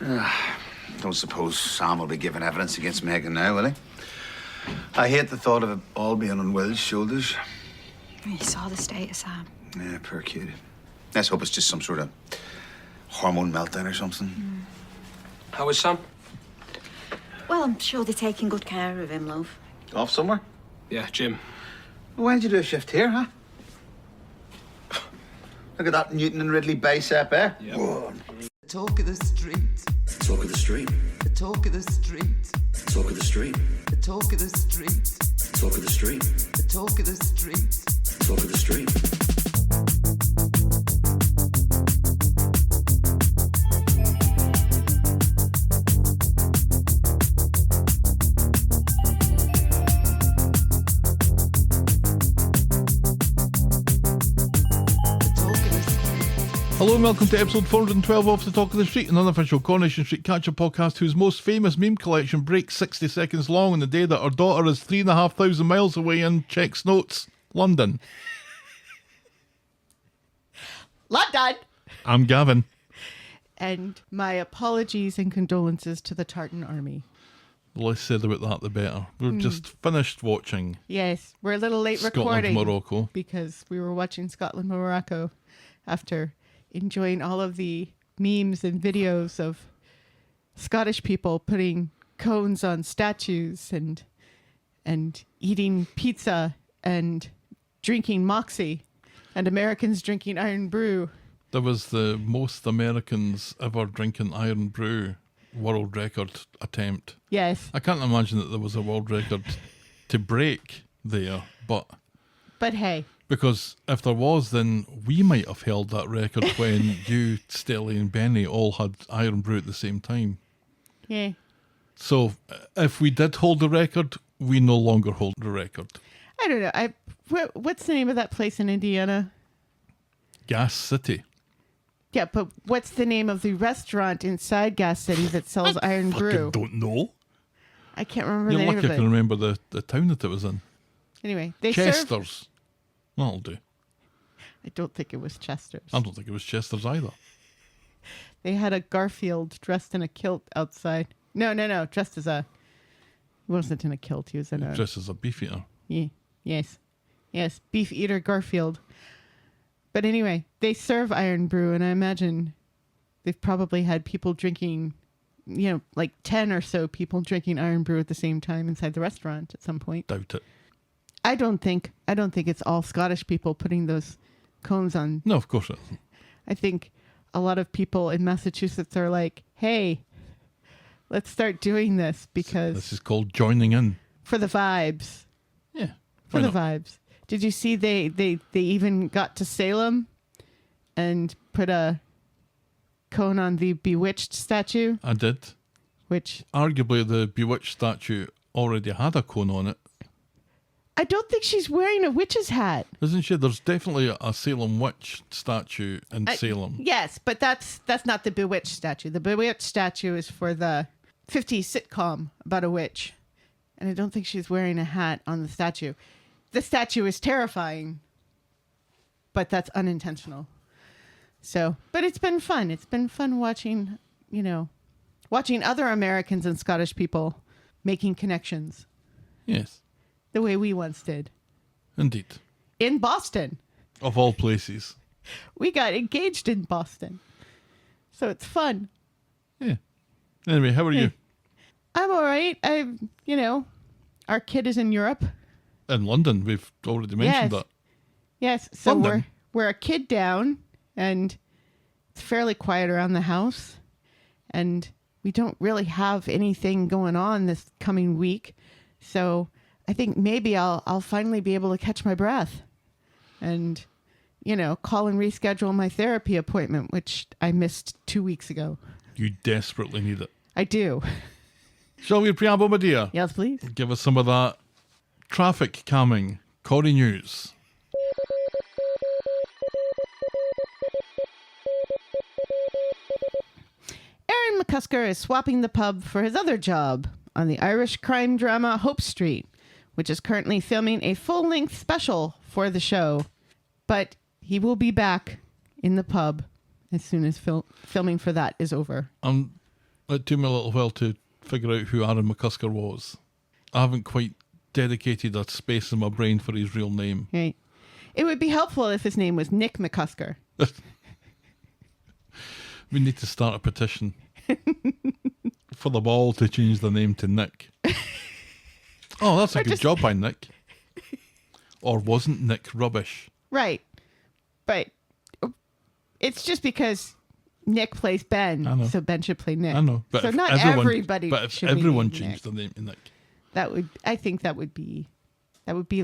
Don't suppose Sam will be giving evidence against Megan now, will he? I hate the thought of it all being on Will's shoulders. You saw the state of Sam. Yeah, poor kid. Let's hope it's just some sort of hormone meltdown or something. How is Sam? Well, I'm sure they're taking good care of him, love. Off somewhere? Yeah, Jim. Why did you do a shift here, huh? Look at that Newton and Ridley bicep, eh? Yeah. The talk of the street. Talk of the street. The talk of the street. Talk of the street. The talk of the street. Talk of the street. The talk of the street. Talk of the street. Hello and welcome to episode 412 of The Talk of the Street, an unofficial Coronation Street catch-up podcast whose most famous meme collection breaks 60 seconds long on the day that our daughter is 3,500 miles away in, checks notes, London. London! I'm Gavin. And my apologies and condolences to the Tartan army. The less said about that, the better. We've just finished watching Yes, we're a little late Scotland, recording. Morocco. Because we were watching Scotland, Morocco after enjoying all of the memes and videos of Scottish people putting cones on statues and eating pizza and drinking Moxie and Americans drinking Iron Brew. There was the most Americans ever drinking Iron Brew world record attempt. Yes. I can't imagine that there was a world record to break there, but hey. because if there was, then we might have held that record when you, Stelly and Benny all had Iron Brew at the same time. Yeah. So if we did hold the record, we no longer hold the record. I don't know. What's the name of that place in Indiana? Gas City. Yeah, but what's the name of the restaurant inside Gas City that sells Iron Brew? I don't know. I can't remember You're the name lucky of I it. can remember the town that it was in. Anyway, they serve... Chester's. That'll do. I don't think it was Chester's. I don't think it was Chester's either. They had a Garfield dressed in a kilt outside. No, dressed as a... He wasn't in a kilt, he was in a... Just as a beef eater. Yeah, yes, beef eater Garfield. But anyway, they serve Iron Brew, and I imagine they've probably had people drinking, like 10 or so people drinking Iron Brew at the same time inside the restaurant at some point. Doubt it. I don't think it's all Scottish people putting those cones on. No, of course not. I think a lot of people in Massachusetts are like, hey, let's start doing this because... This is called joining in. For the vibes. Yeah. For the vibes. Did you see they even got to Salem and put a cone on the Bewitched statue? I did. Which... Arguably the Bewitched statue already had a cone on it. I don't think she's wearing a witch's hat. Isn't she? There's definitely a Salem witch statue in Salem. Yes, but that's not the Bewitched statue. The Bewitched statue is for the 50s sitcom about a witch. And I don't think she's wearing a hat on the statue. The statue is terrifying, but that's unintentional. So, but it's been fun. It's been fun watching, watching other Americans and Scottish people making connections. Yes. The way we once did. Indeed. In Boston. Of all places. We got engaged in Boston. So it's fun. Yeah. Anyway, how are you? I'm all right. Our kid is in Europe. In London. We've already mentioned that. Yes. So London. we're a kid down and it's fairly quiet around the house. And we don't really have anything going on this coming week. So I think maybe I'll finally be able to catch my breath and, call and reschedule my therapy appointment, which I missed 2 weeks ago. You desperately need it. I do. Shall we preamble, my dear? Yes, please. Give us some of that traffic calming Corrie news. Aaron McCusker is swapping the pub for his other job on the Irish crime drama Hope Street, which is currently filming a full-length special for the show. But he will be back in the pub as soon as filming for that is over. I'm It took me a little while to figure out who Aaron McCusker was. I haven't quite dedicated a space in my brain for his real name. Right. It would be helpful if his name was Nick McCusker. We need to start a petition for them all to change the name to Nick. Oh, that's a good job by Nick. Or wasn't Nick rubbish? Right. But it's just because Nick plays Ben, I know. so Ben should play Nick. I know. But so if not everyone, everybody But if should everyone be named changed Nick. the name to Nick. I think that would be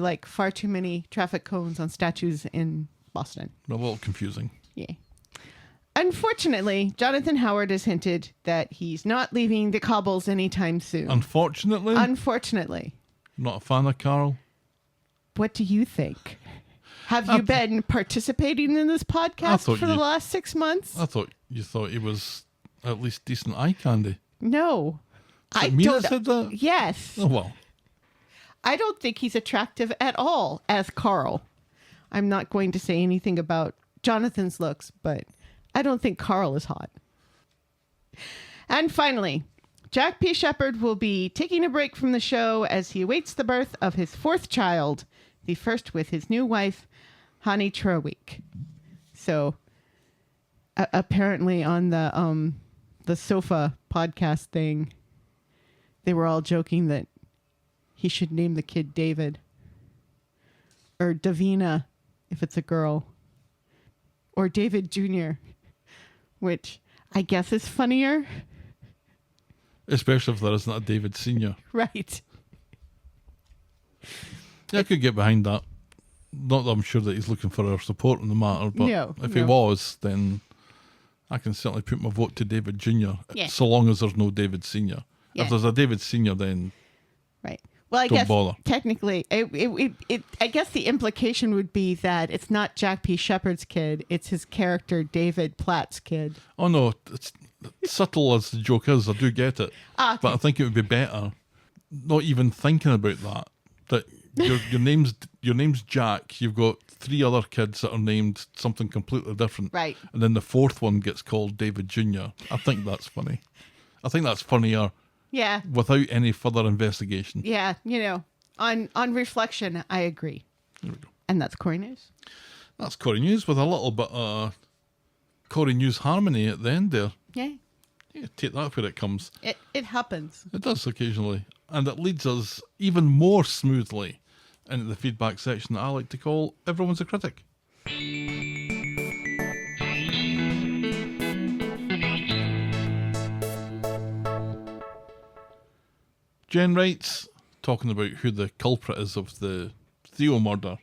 like far too many traffic cones on statues in Boston. A little confusing. Yeah. Unfortunately, Jonathan Howard has hinted that he's not leaving the cobbles anytime soon. Unfortunately, Unfortunately. not a fan of Carl. What do you think? Have you been participating in this podcast thought for the you- last 6 months? I thought you thought he was at least decent eye candy. No. Is it me that said that? Yes. Oh, well. I don't think he's attractive at all as Carl. I'm not going to say anything about Jonathan's looks, but I don't think Carl is hot. And finally, Jack P. Shepard will be taking a break from the show as he awaits the birth of his fourth child, the first with his new wife, Hani Traweek. So apparently on the sofa podcast thing, they were all joking that he should name the kid David. Or Davina, if it's a girl. Or David Jr., which I guess is funnier. Especially if there isn't a David Sr. Right. Yeah, I could get behind that. Not that I'm sure that he's looking for our support on the matter, but No, if he no. was, then I can certainly put my vote to David Jr., Yeah. so long as there's no David Sr. Yeah. If there's a David Sr., then Right. Well, I Don't guess bother. technically, I guess the implication would be that it's not Jack P. Shepard's kid; it's his character David Platt's kid. oh no, it's subtle as the joke is, I do get it. Ah, okay. But I think it would be better not even thinking about that. That your name's Jack, you've got 3 other kids that are named something completely different. Right. And then the 4th one gets called David Jr. I think that's funny. I think that's funnier Yeah, without any further investigation. yeah. On reflection, I agree. There we go. And that's Corrie News. That's Corrie News with a little bit of Corrie News harmony at the end there. Yeah, Yeah, take that where it comes. it happens. It does occasionally. And it leads us even more smoothly into the feedback section that I like to call Everyone's a Critic. Jen writes, talking about who the culprit is of the Theo murder.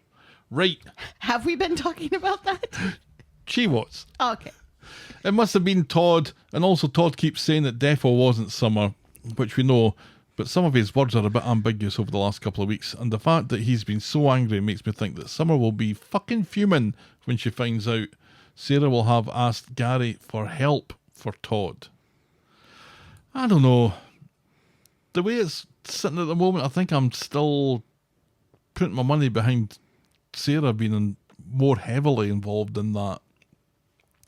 Right, Have we been talking about that? she was. Oh, okay. It must have been Todd, and also Todd keeps saying that Defo wasn't Summer, which we know, but some of his words are a bit ambiguous over the last couple of weeks, and the fact that he's been so angry makes me think that Summer will be fucking fuming when she finds out Sarah will have asked Gary for help for Todd. I don't know. The way it's sitting at the moment, I think I'm still putting my money behind Sarah being more heavily involved in that.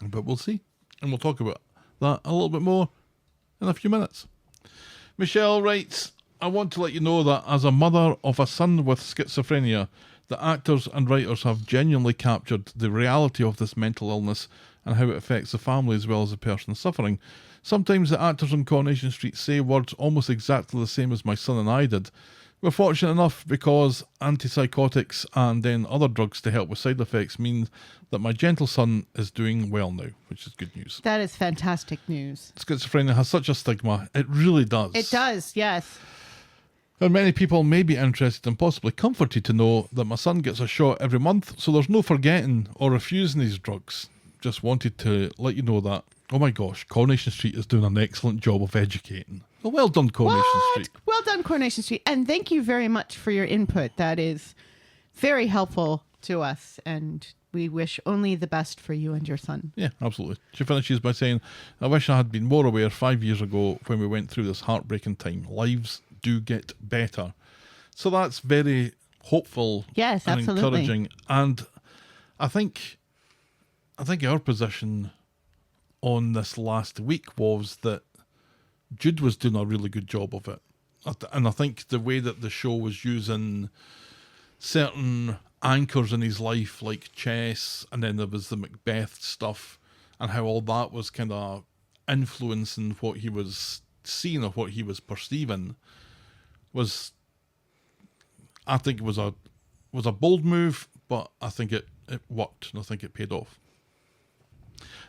But we'll see. And we'll talk about that a little bit more in a few minutes. Michelle writes, I want to let you know that as a mother of a son with schizophrenia, the actors and writers have genuinely captured the reality of this mental illness and how it affects the family as well as the person suffering. Sometimes the actors on Coronation Street say words almost exactly the same as my son and I did. We're fortunate enough because antipsychotics and then other drugs to help with side effects mean that my gentle son is doing well now, which is good news. That is fantastic news. Schizophrenia has such a stigma. It really does. It does, yes. And many people may be interested and possibly comforted to know that my son gets a shot every month, so there's no forgetting or refusing these drugs. Just wanted to let you know that. Oh my gosh, Coronation Street is doing an excellent job of educating. Well done, Coronation Street. Well done, Coronation Street. And thank you very much for your input. That is very helpful to us. And we wish only the best for you and your son. Yeah, absolutely. She finishes by saying, I wish I had been more aware 5 years ago when we went through this heartbreaking time. Lives do get better. So that's very hopeful Yes, and absolutely. encouraging. And I think our position on this last week was that Jude was doing a really good job of it. And I think the way that the show was using certain anchors in his life, like chess, and then there was the Macbeth stuff, and how all that was kind of influencing what he was seeing or what he was perceiving, I think it was a bold move, but I think it worked, and I think it paid off.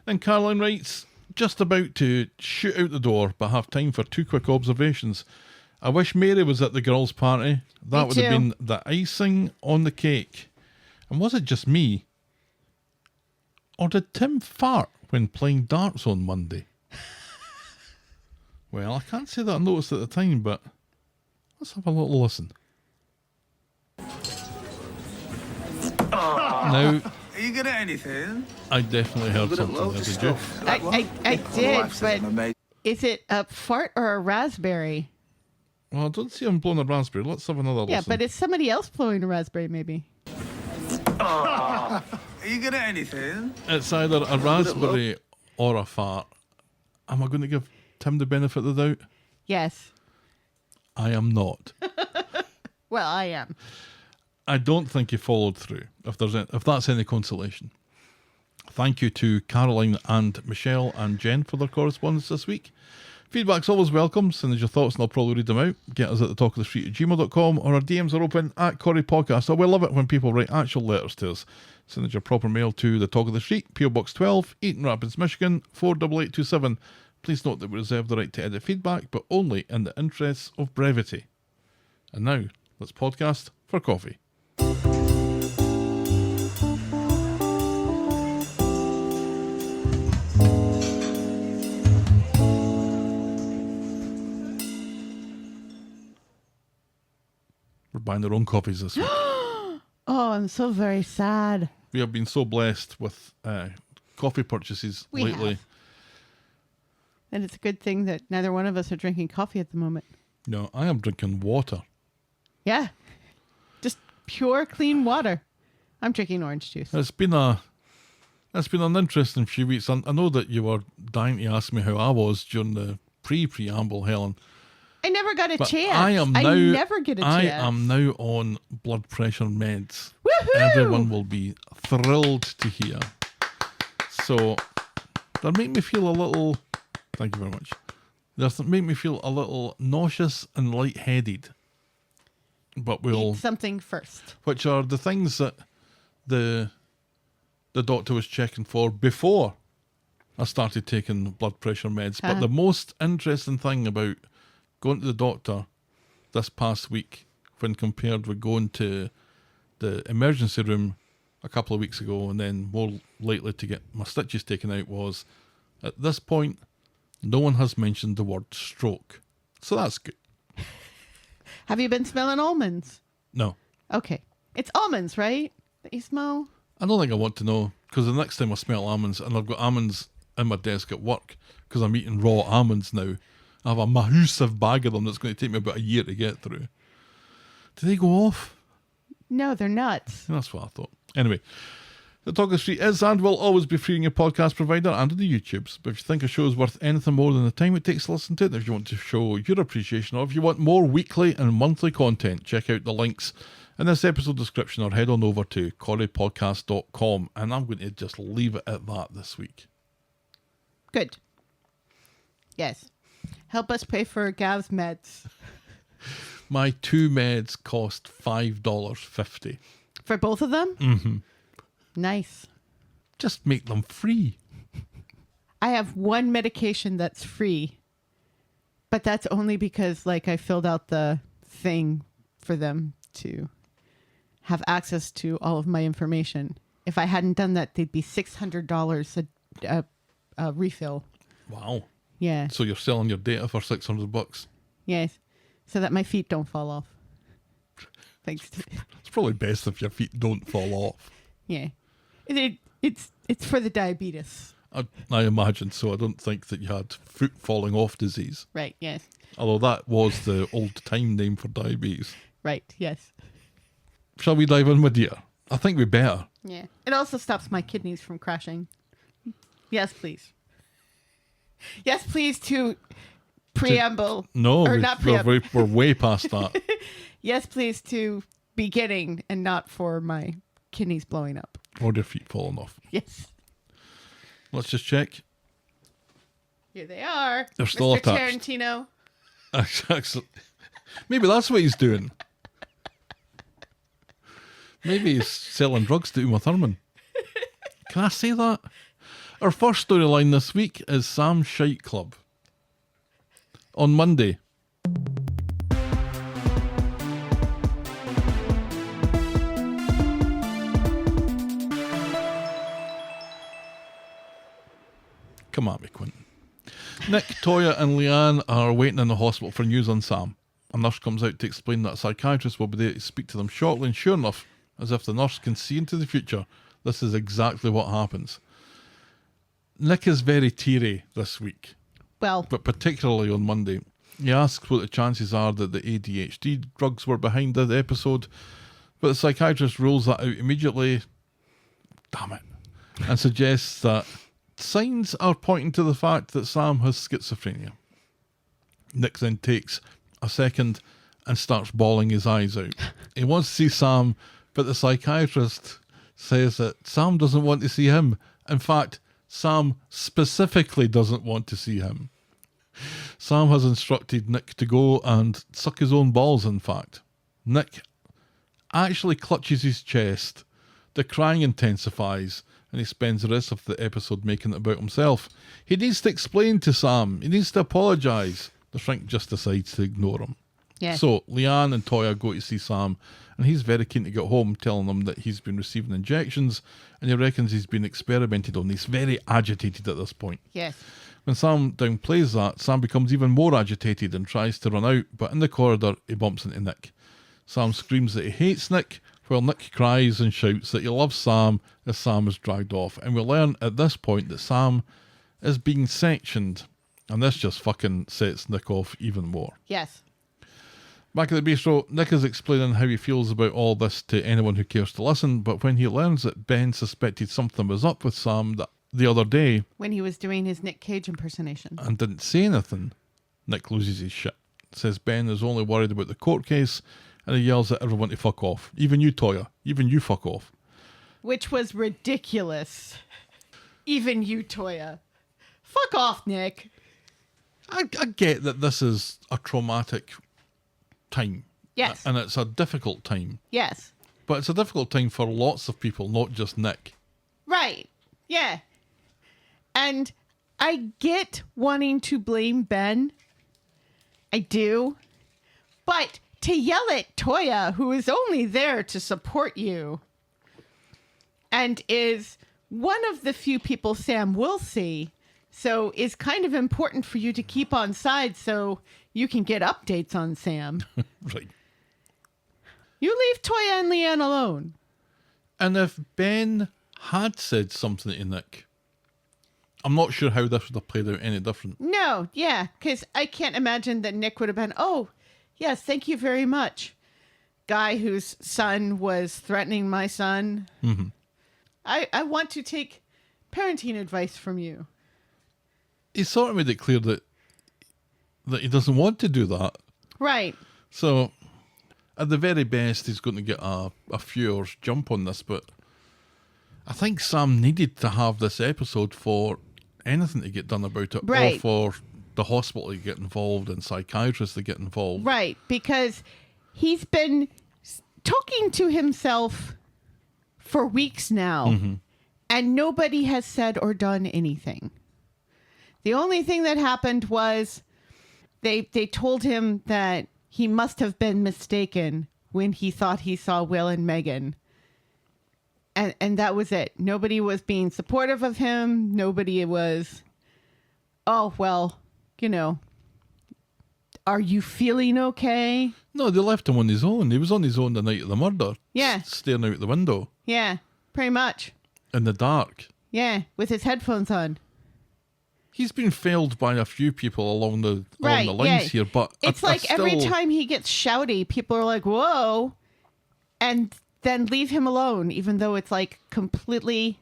Then Caroline writes, just about to shoot out the door, but have time for 2 quick observations. I wish Mary was at the girls' party. That would have been the icing on the cake. And was it just me? Or did Tim fart when playing darts on Monday? Well, I can't say that I noticed at the time, but let's have a little listen. Now, Are you good at anything? I definitely heard something there, did you? I did, but is it a fart or a raspberry? Well, I don't see him blowing a raspberry. Let's have another listen. Yeah, but it's somebody else blowing a raspberry, maybe. Are you good at anything? It's either a raspberry or a fart. Am I going to give Tim the benefit of the doubt? Yes. I am not. Well, I am. I don't think he followed through, if that's any consolation. Thank you to Caroline and Michelle and Jen for their correspondence this week. Feedback's always welcome. Send us your thoughts and I'll probably read them out. Get us at thetalkofthestreet@gmail.com, or our DMs are open at Corrie Podcast. So we love it when people write actual letters to us. Send us your proper mail to The Talk of the Street, PO Box 12, Eaton Rapids, Michigan, 48827. Please note that we reserve the right to edit feedback, but only in the interests of brevity. And now, let's podcast for coffee. We're buying our own coffees this week. Oh, I'm so very sad. We have been so blessed with coffee purchases We lately. have. And it's a good thing that neither one of us are drinking coffee at the moment. No, I am drinking water. Yeah. Just pure, clean water. I'm drinking orange juice. It's been an interesting few weeks. I know that you were dying to ask me how I was during the preamble, Helen. I never got a But chance. I never get a chance. I am now on blood pressure meds. Woohoo! Everyone will be thrilled to hear. So they make me feel a little. Thank you very much. They make me feel a little nauseous and lightheaded. But we'll Eat something first. which are the things that the doctor was checking for before I started taking blood pressure meds. But the most interesting thing about going to the doctor this past week, when compared with going to the emergency room a couple of weeks ago and then more lately to get my stitches taken out, was at this point no one has mentioned the word stroke. So that's good. Have you been smelling almonds? No. Okay. It's almonds, right? That you smell? I don't think I want to know, because the next time I smell almonds, and I've got almonds in my desk at work, because I'm eating raw almonds now, I have a massive bag of them that's going to take me about a year to get through. Do they go off? No, they're nuts. That's what I thought. Anyway, The Talk of the Street is and will always be free on your podcast provider and on the YouTubes. But if you think a show is worth anything more than the time it takes to listen to it, if you want to show your appreciation, or if you want more weekly and monthly content, check out the links in this episode description or head on over to corriepodcast.com. And I'm going to just leave it at that this week. Good. Yes. Help us pay for Gav's meds. My 2 meds cost $5.50. For both of them? Mm-hmm. Nice. Just make them free. I have one medication that's free, but that's only because, like, I filled out the thing for them to have access to all of my information. If I hadn't done that, they'd be $600 a refill. Wow. Yeah. So you're selling your data for $600? Yes. So that my feet don't fall off. Thanks to It's probably best if your feet don't fall off. yeah. It's for the diabetes. I imagine so. I don't think that you had foot falling off disease. Right, yes. Although that was the old time name for diabetes. Right, yes. Shall we dive in, my dear? I think we better. Yeah. It also stops my kidneys from crashing. Yes, please. Yes, please, to preamble. No, or not we're, preamble. we're way past that. Yes, please, to beginning and not for my kidneys blowing up. Or your feet falling off. Yes. Let's just check. Here they are. They're still Mr. attached. Tarantino. Actually, maybe that's what he's doing. Maybe he's selling drugs to Uma Thurman. Can I say that? Our first storyline this week is Sam's Shite Club. On Monday. Come at me, Quentin. Nick, Toya and Leanne are waiting in the hospital for news on Sam. A nurse comes out to explain that a psychiatrist will be there to speak to them shortly, and sure enough, as if the nurse can see into the future, this is exactly what happens. Nick is very teary this week, Well, but particularly on Monday. He asks what the chances are that the ADHD drugs were behind the episode, but the psychiatrist rules that out immediately. Damn it. And suggests that signs are pointing to the fact that Sam has schizophrenia. Nick then takes a second and starts bawling his eyes out. He wants to see Sam, but the psychiatrist says that Sam doesn't want to see him. In fact, Sam specifically doesn't want to see him. Sam has instructed Nick to go and suck his own balls, in fact. Nick actually clutches his chest. The crying intensifies, and he spends the rest of the episode making it about himself. He needs to explain to Sam. He needs to apologise. The shrink just decides to ignore him. yeah. So Leanne and Toya go to see Sam, and he's very keen to get home, telling them that he's been receiving injections, and he reckons he's been experimented on. He's very agitated at this point. Yes. When Sam downplays that, Sam becomes even more agitated and tries to run out, but in the corridor he bumps into Nick. Sam screams that he hates Nick, while Nick cries and shouts that he loves Sam as Sam is dragged off. And we learn at this point that Sam is being sectioned, and this just fucking sets Nick off even more. Yes. Back at the bistro, Nick is explaining how he feels about all this to anyone who cares to listen, but when he learns that Ben suspected something was up with Sam the other day When he was doing his Nick Cage impersonation. and didn't say anything, Nick loses his shit. Says Ben is only worried about the court case, and he yells at everyone to fuck off. Even you, Toya. Even you fuck off. Which was ridiculous. Even you, Toya. Fuck off, Nick. I get that this is a traumatic time. Yes. And it's a difficult time. Yes. But it's a difficult time for lots of people, not just Nick. Right. Yeah. And I get wanting to blame Ben. I do. But to yell at Toya, who is only there to support you, and is one of the few people Sam will see, so is kind of important for you to keep on side so you can get updates on Sam. Right. You leave Toya and Leanne alone. And if Ben had said something to Nick, I'm not sure how this would have played out any different. No, yeah, because I can't imagine that Nick would have been, oh, yes, thank you very much. Guy whose son was threatening my son. Mm-hmm. I want to take parenting advice from you. He sort of made it clear that he doesn't want to do that. Right. So, at the very best, he's going to get a few hours jump on this, but I think Sam needed to have this episode for anything to get done about it, Right. or for the hospital to get involved and psychiatrists to get involved. Right, because he's been talking to himself for weeks now, and nobody has said or done anything. The only thing that happened was they told him that he must have been mistaken when he thought he saw Will and Megan. And that was it. Nobody was being supportive of him. Nobody was, oh, well, you know, are you feeling okay? No, they left him on his own. He was on his own the night of the murder. Yeah. Staring out the window Yeah, pretty much. in the dark. Yeah, with his headphones on. He's been failed by a few people along the Right, lines yeah. here, but It's I like every still- time he gets shouty, people are like, whoa, and then leave him alone, even though it's like completely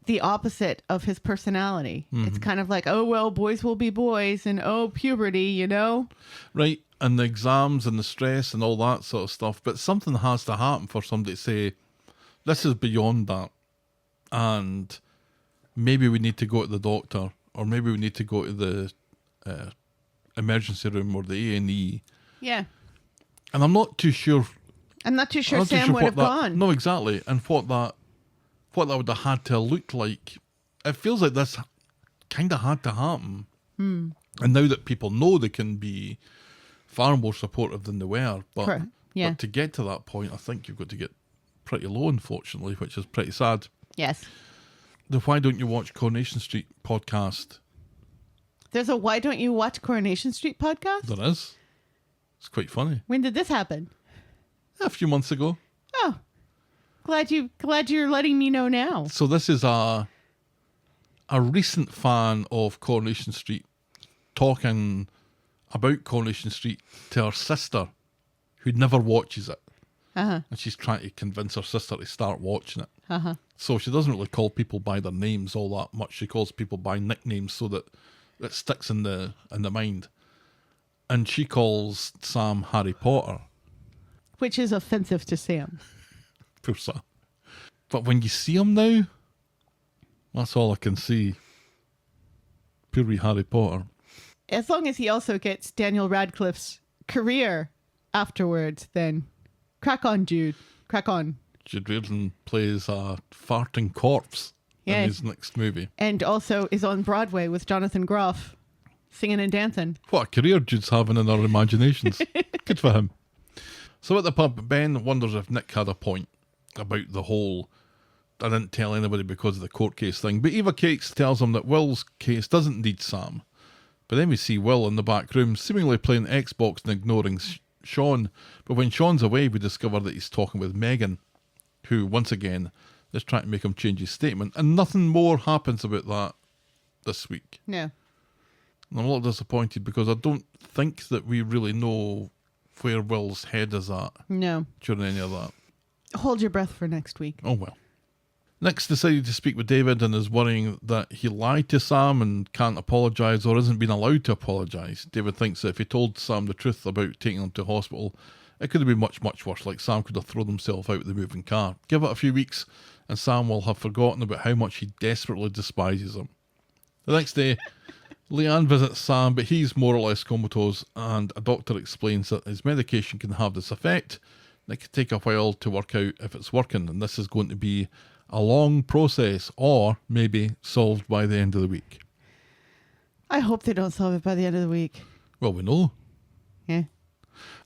the opposite of his personality. It's kind of like, oh, well, boys will be boys, and oh, puberty, you know? Right, and the exams and the stress and all that sort of stuff. But something has to happen for somebody to say, this is beyond that. And maybe we need to go to the doctor, or maybe we need to go to the emergency room or the A&E. Yeah. And I'm not too sure. I'm not too sure I'm not too Sam sure would what have that- gone. No, exactly. And what that would have had to look like. It feels like this kind of had to happen. And now that people know, they can be far more supportive than they were. But, Correct. Yeah. but to get to that point, I think you've got to get pretty low, unfortunately, which is pretty sad. Yes. The Why Don't You Watch Coronation Street podcast, There's a Why Don't You Watch Coronation Street podcast? there is. It's quite funny. When did this happen? A few months ago. Oh, glad you're letting me know now. So this is a recent fan of Coronation Street talking about Coronation Street to her sister, who never watches it. And she's trying to convince her sister to start watching it. So she doesn't really call people by their names all that much. She calls people by nicknames so that it sticks in the mind. And she calls Sam Harry Potter. Which is offensive to Sam. Poor Sam. But when you see him now, that's all I can see. Poor wee Harry Potter. As long as he also gets Daniel Radcliffe's career afterwards, then crack on, Jude. Crack on. Jude Reardon plays a farting corpse in Yes. his next movie. And also is on Broadway with Jonathan Groff, singing and dancing. What a career Jude's having in our imaginations. Good for him. So at the pub, Ben wonders if Nick had a point about the whole I didn't tell anybody because of the court case thing. But Eva Cakes tells him that Will's case doesn't need Sam. But then we see Will in the back room seemingly playing Xbox and ignoring Sean. But when Sean's away, we discover that he's talking with Megan, who, once again, is trying to make him change his statement. And nothing more happens about that this week. No. And I'm a little disappointed because I don't think that we really know where Will's head is at No. during any of that. Hold your breath for next week. Oh well. Nick's decided to speak with David and is worrying that he lied to Sam and can't apologise or isn't being allowed to apologise. David thinks that if he told Sam the truth about taking him to hospital, it could have been much, much worse, like Sam could have thrown himself out of the moving car. Give it a few weeks and Sam will have forgotten about how much he desperately despises him. The next day, Leanne visits Sam, but he's more or less comatose, and a doctor explains that his medication can have this effect. It can take a while to work out if it's working, and this is going to be a long process, or maybe solved by the end of the week. I hope they don't solve it by the end of the week. Well, we know. Yeah.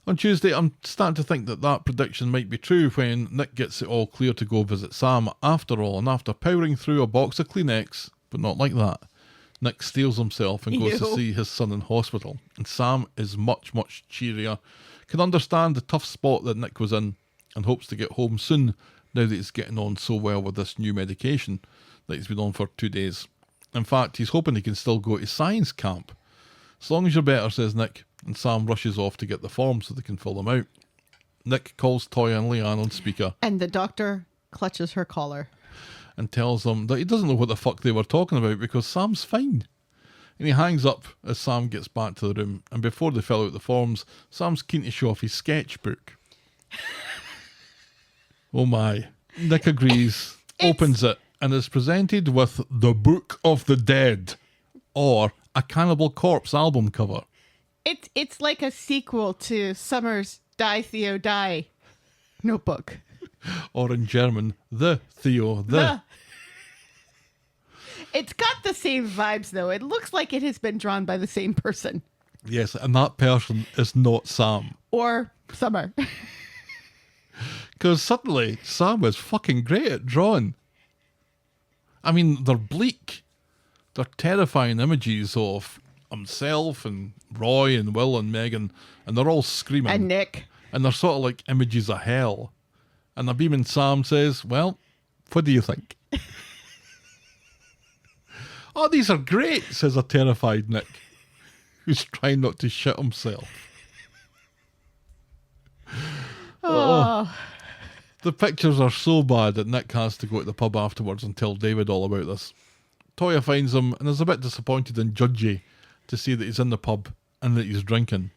On Tuesday, I'm starting to think that prediction might be true when Nick gets it all clear to go visit Sam after all, and after powering through a box of Kleenex, but not like that, Nick steels himself and goes to Ew. see his son in hospital. And Sam is much, much cheerier, can understand the tough spot that Nick was in, and hopes to get home soon now that he's getting on so well with this new medication that he's been on for 2 days. In fact, he's hoping he can still go to science camp. As long as you're better, says Nick, and Sam rushes off to get the forms so they can fill them out. Nick calls Toya and Leanne on speaker And the doctor clutches her collar. and tells them that he doesn't know what the fuck they were talking about because Sam's fine. And he hangs up as Sam gets back to the room, and before they fill out the forms, Sam's keen to show off his sketchbook. Oh my. Nick agrees, opens it, and is presented with The Book of the Dead, or a Cannibal Corpse album cover. It's like a sequel to Summer's Die Theo Die notebook. Or in German, The Theo The. It's got the same vibes though. It looks like it has been drawn by the same person. Yes, and that person is not Sam. Or Summer. Because suddenly, Sam is fucking great at drawing. I mean, they're bleak. They're terrifying images of himself and Roy and Will and Megan, and they're all screaming. And Nick. And they're sort of like images of hell. And the beaming Sam says, well, what do you think? Oh, these are great, says a terrified Nick, who's trying not to shit himself. Oh. The pictures are so bad that Nick has to go to the pub afterwards and tell David all about this. Toya finds him and is a bit disappointed and judgy to see that he's in the pub and that he's drinking.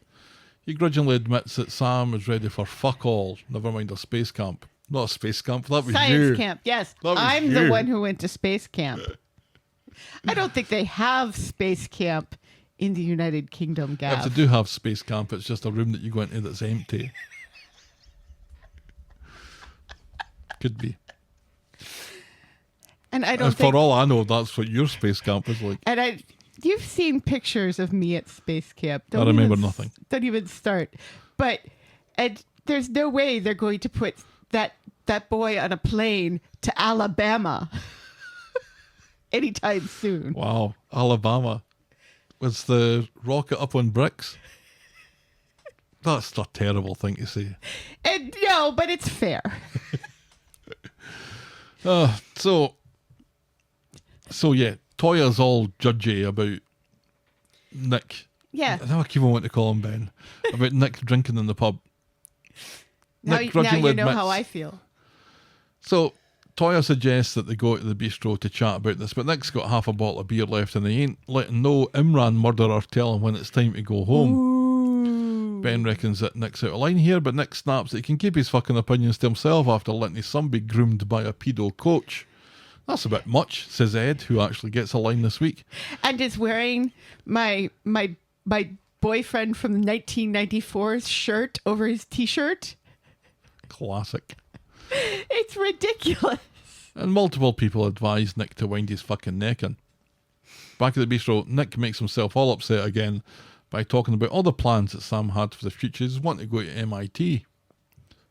He grudgingly admits that Sam is ready for fuck all, never mind a space camp. Not a space camp, that was Science you. camp, yes. That was I'm the you. one who went to space camp. I don't think they have space camp in the United Kingdom, Gav. If they do have space camp, it's just a room that you go into that's empty. Could be. And I don't And think... for all I know, that's what your space camp is like. And you've seen pictures of me at space camp. I remember nothing. Don't even start. But there's no way they're going to put that boy on a plane to Alabama anytime soon. Wow, Alabama. Was the rocket up on bricks? That's a terrible thing to say. And no, but it's fair. So yeah, Toya's all judgy about Nick. Yeah. Now I keep on wanting to call him Ben. About Nick drinking in the pub. Now Nick you grudgingly know how admits- I feel. So Toya suggests that they go to the bistro to chat about this, but Nick's got half a bottle of beer left and he ain't letting no Imran murderer tell him when it's time to go home. Ben reckons that Nick's out of line here, but Nick snaps that he can keep his fucking opinions to himself after letting his son be groomed by a pedo coach. That's a bit much, says Ed, who actually gets a line this week. And is wearing my boyfriend from 1994's shirt over his t-shirt. Classic. It's ridiculous. And multiple people advise Nick to wind his fucking neck in. Back at the bistro, Nick makes himself all upset again by talking about all the plans that Sam had for the future. He's wanting to go to MIT.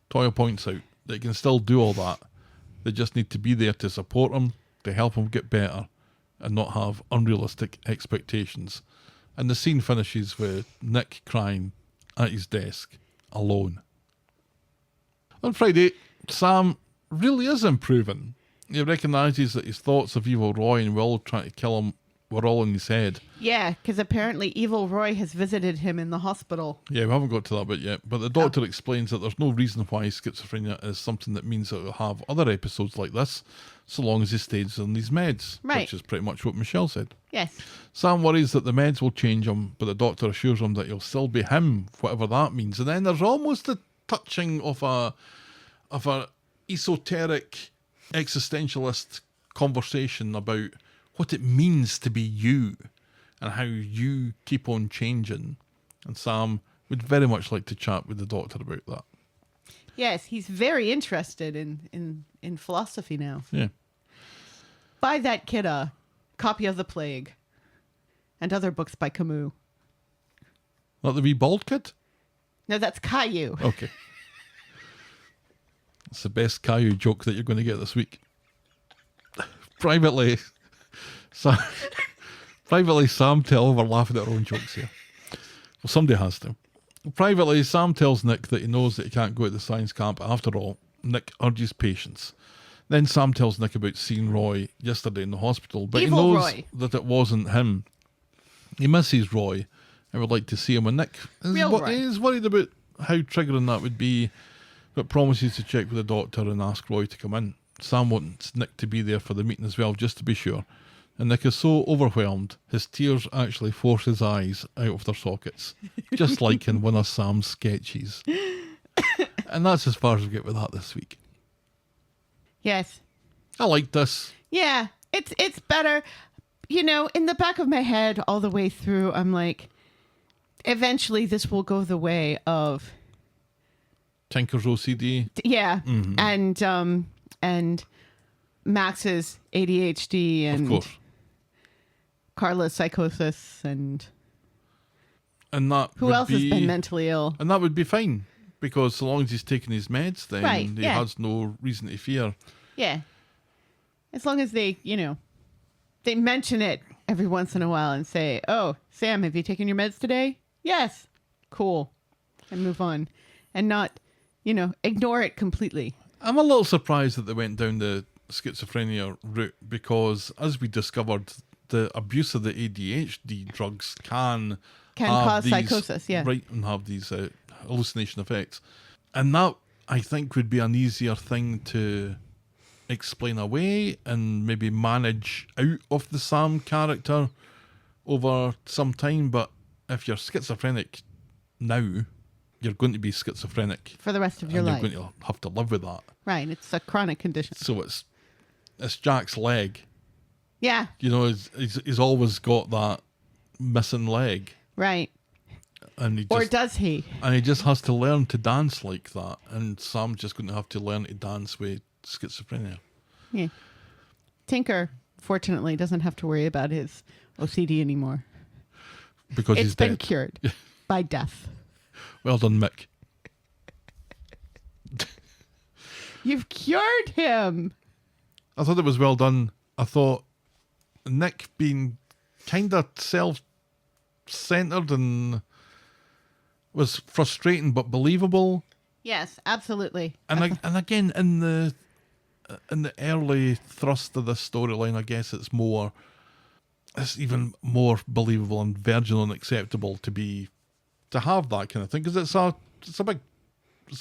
Toya points out that he can still do all that. They just need to be there to support him, to help him get better, and not have unrealistic expectations. And the scene finishes with Nick crying at his desk, alone. On Friday, Sam really is improving. He recognises that his thoughts of Evil Roy and Will trying to kill him were all in his head. Yeah, because apparently Evil Roy has visited him in the hospital. Yeah, we haven't got to that bit yet, but the doctor explains that there's no reason why schizophrenia is something that means that he'll have other episodes like this, so long as he stays on these meds, Right. which is pretty much what Michelle said. Yes. Sam worries that the meds will change him, but the doctor assures him that he'll still be him, whatever that means. And then there's almost a touching of a esoteric existentialist conversation about what it means to be you and how you keep on changing. And Sam would very much like to chat with the doctor about that. Yes, he's very interested in philosophy now. Yeah. Buy that kid a copy of The Plague and other books by Camus. Not the wee bald kid? No, that's Caillou. Okay. It's the best Caillou joke that you're going to get this week. Privately, Sam tells... We're laughing at our own jokes here. Well, somebody has to. Privately, Sam tells Nick that he knows that he can't go to the science camp after all. Nick urges patience. Then Sam tells Nick about seeing Roy yesterday in the hospital, but Evil he knows Roy. that it wasn't him. He misses Roy and would like to see him. And Nick Real Roy. is worried about how triggering that would be, but promises to check with the doctor and ask Roy to come in. Sam wants Nick to be there for the meeting as well, just to be sure. And Nick is so overwhelmed, his tears actually force his eyes out of their sockets, just like in one of Sam's sketches. And that's as far as we get with that this week. Yes. I like this. Yeah, it's better. You know, in the back of my head all the way through, I'm like, eventually this will go the way of... Tinker's OCD. Yeah, Mm-hmm. and Max's ADHD and Of course. Carla's psychosis and And that who would else has be- been mentally ill. And that would be fine, because so long as he's taking his meds, then Right, he yeah. has no reason to fear. Yeah, as long as they, they mention it every once in a while and say, "Oh, Sam, have you taken your meds today?" Yes, cool, and move on, and not, ignore it completely. I'm a little surprised that they went down the schizophrenia route, because as we discovered, the abuse of the ADHD drugs can Can have cause these, psychosis, yeah. Right, and have these hallucination effects. And that I think would be an easier thing to explain away and maybe manage out of the Sam character over some time. But if you're schizophrenic now, you're going to be schizophrenic For the rest of your and life. you're going to have to live with that. Right. It's a chronic condition. So it's Jack's leg. Yeah. You know, he's always got that missing leg. Right. And he Or just, does he? and he just has to learn to dance like that. And Sam's just going to have to learn to dance with schizophrenia. Yeah. Tinker, fortunately, doesn't have to worry about his OCD anymore. Because It's he's been dead. cured by death. Well done, Mick. You've cured him. I thought it was well done. I thought Nick being kind of self-centered and was frustrating but believable. Yes, absolutely. And again, in the early thrust of this storyline, I guess it's even more believable and virginal and acceptable to have that kind of thing, because it's a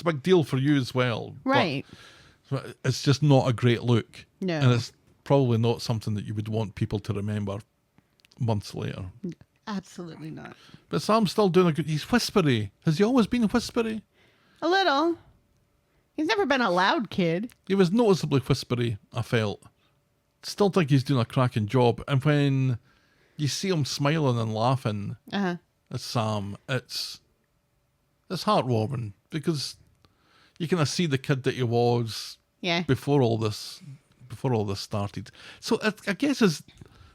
big deal for you as well. Right. But it's just not a great look. No. And it's probably not something that you would want people to remember months later. Absolutely not. But Sam's still doing he's whispery. Has he always been whispery? A little. He's never been a loud kid. He was noticeably whispery, I felt. Still think he's doing a cracking job. And when you see him smiling and laughing Uh-huh. at Sam, it's heartwarming, because you kind of see the kid that he was Yeah. before all this started. So I guess is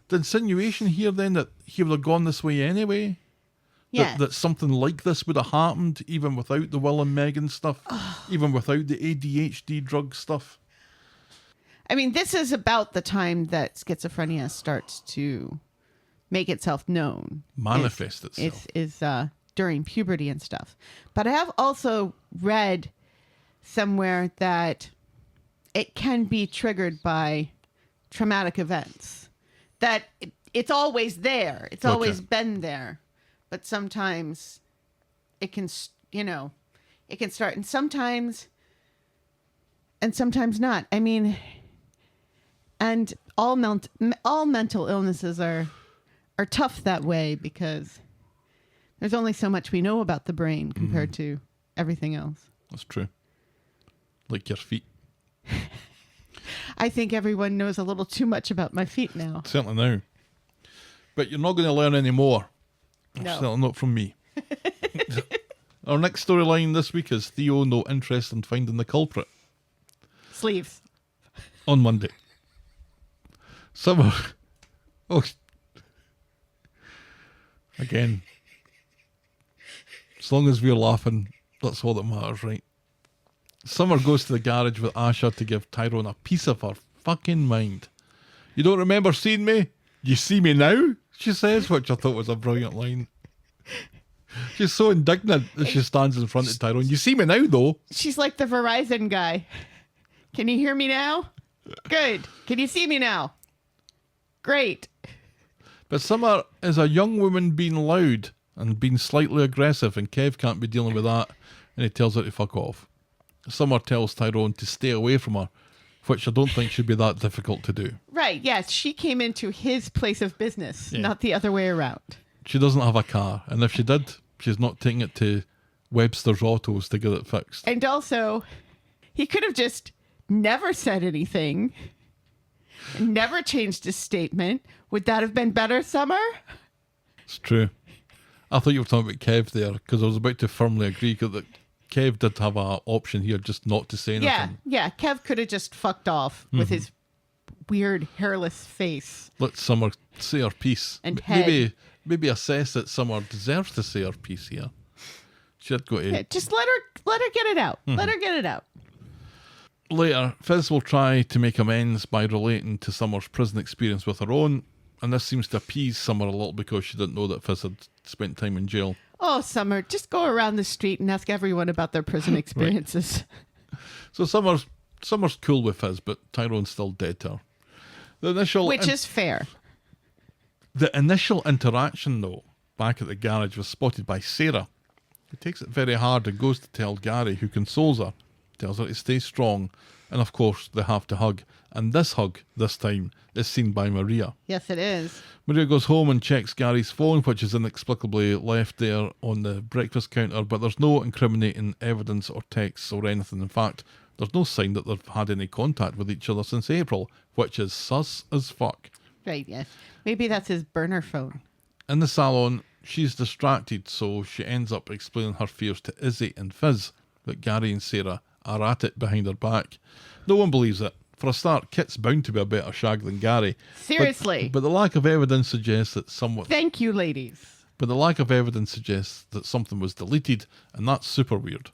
the insinuation here then that he would have gone this way anyway? Yeah. That something like this would have happened even without the Will and Megan stuff, even without the ADHD drug stuff. I mean, this is about the time that schizophrenia starts to make itself known. Manifest itself. Is during puberty and stuff. But I have also read somewhere that it can be triggered by traumatic events. That it's always there. It's Gotcha. always been there. But sometimes it can, it can start, and sometimes not. I mean, and all mental illnesses are tough that way, because there's only so much we know about the brain compared to everything else. That's true. Like your feet. I think everyone knows a little too much about my feet now. Certainly now. But you're not going to learn any more. No. Certainly not from me. Our next storyline this week is Theo no interest in finding the culprit Sleeves. on Monday. Summer. Oh. Again. As long as we're laughing, that's all that matters, right? Summer goes to the garage with Asha to give Tyrone a piece of her fucking mind. You don't remember seeing me? You see me now? She says, which I thought was a brilliant line. She's so indignant as she stands in front of Tyrone. You see me now, though. She's like the Verizon guy. Can you hear me now? Good. Can you see me now? Great. But Summer is a young woman being loud and being slightly aggressive, and Kev can't be dealing with that, and he tells her to fuck off. Summer tells Tyrone to stay away from her, which I don't think should be that difficult to do. Right. Yes. She came into his place of business, Yeah. not the other way around. She doesn't have a car, and if she did, she's not taking it to Webster's Autos to get it fixed. And also, he could have just never said anything, never changed his statement. Would that have been better, Summer? It's true. I thought you were talking about Kev there, because I was about to firmly agree that Kev did have an option here just not to say anything. Yeah. Yeah. Kev could have just fucked off with his weird hairless face. Let Summer say her piece. And head. Maybe assess that Summer deserves to say her piece here. She had got to... Yeah, just let her get it out. Let her get it out. Later, Fizz will try to make amends by relating to Summer's prison experience with her own, and this seems to appease Summer a little because she didn't know that Fizz had spent time in jail. Oh, Summer, just go around the street and ask everyone about their prison experiences. So Summer's cool with Fizz, but Tyrone's still dead to her. Which is fair. The initial interaction, though, back at the garage was spotted by Sarah, who takes it very hard and goes to tell Gary, who consoles her, tells her to stay strong, and of course they have to hug. And this hug, this time, is seen by Maria. Yes, it is. Maria goes home and checks Gary's phone, which is inexplicably left there on the breakfast counter, but there's no incriminating evidence or texts or anything. In fact, there's no sign that they've had any contact with each other since April, which is sus as fuck. Right, yes. Maybe that's his burner phone. In the salon, she's distracted, so she ends up explaining her fears to Izzy and Fizz that Gary and Sarah are at it behind her back. No one believes it. For a start, Kit's bound to be a better shag than Gary. Seriously. But the lack of evidence suggests that Thank you, ladies. But the lack of evidence suggests that something was deleted, and that's super weird.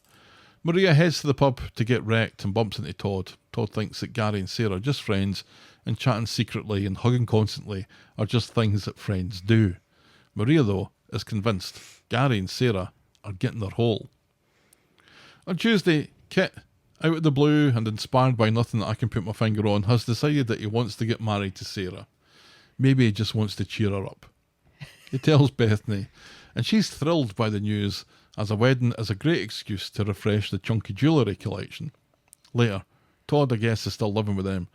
Maria heads to the pub to get wrecked and bumps into Todd. Todd thinks that Gary and Sarah are just friends, and chatting secretly and hugging constantly are just things that friends do. Maria, though, is convinced Gary and Sarah are getting their hole. On Tuesday, Kit, out of the blue and inspired by nothing that I can put my finger on, has decided that he wants to get married to Sarah. Maybe he just wants to cheer her up. He tells Bethany, and she's thrilled by the news, as a wedding is a great excuse to refresh the chunky jewellery collection. Later, Todd, I guess, is still living with them,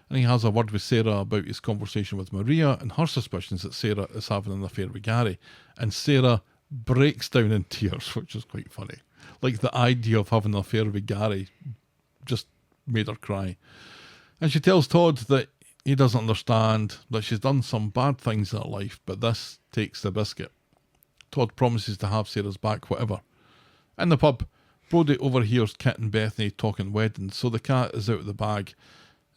and he has a word with Sarah about his conversation with Maria and her suspicions that Sarah is having an affair with Gary, and Sarah breaks down in tears, which is quite funny. Like, the idea of having an affair with Gary just made her cry. And she tells Todd that he doesn't understand, that she's done some bad things in her life, but this takes the biscuit. Todd promises to have Sarah's back, whatever. In the pub, Brodie overhears Kit and Bethany talking weddings, so the cat is out of the bag.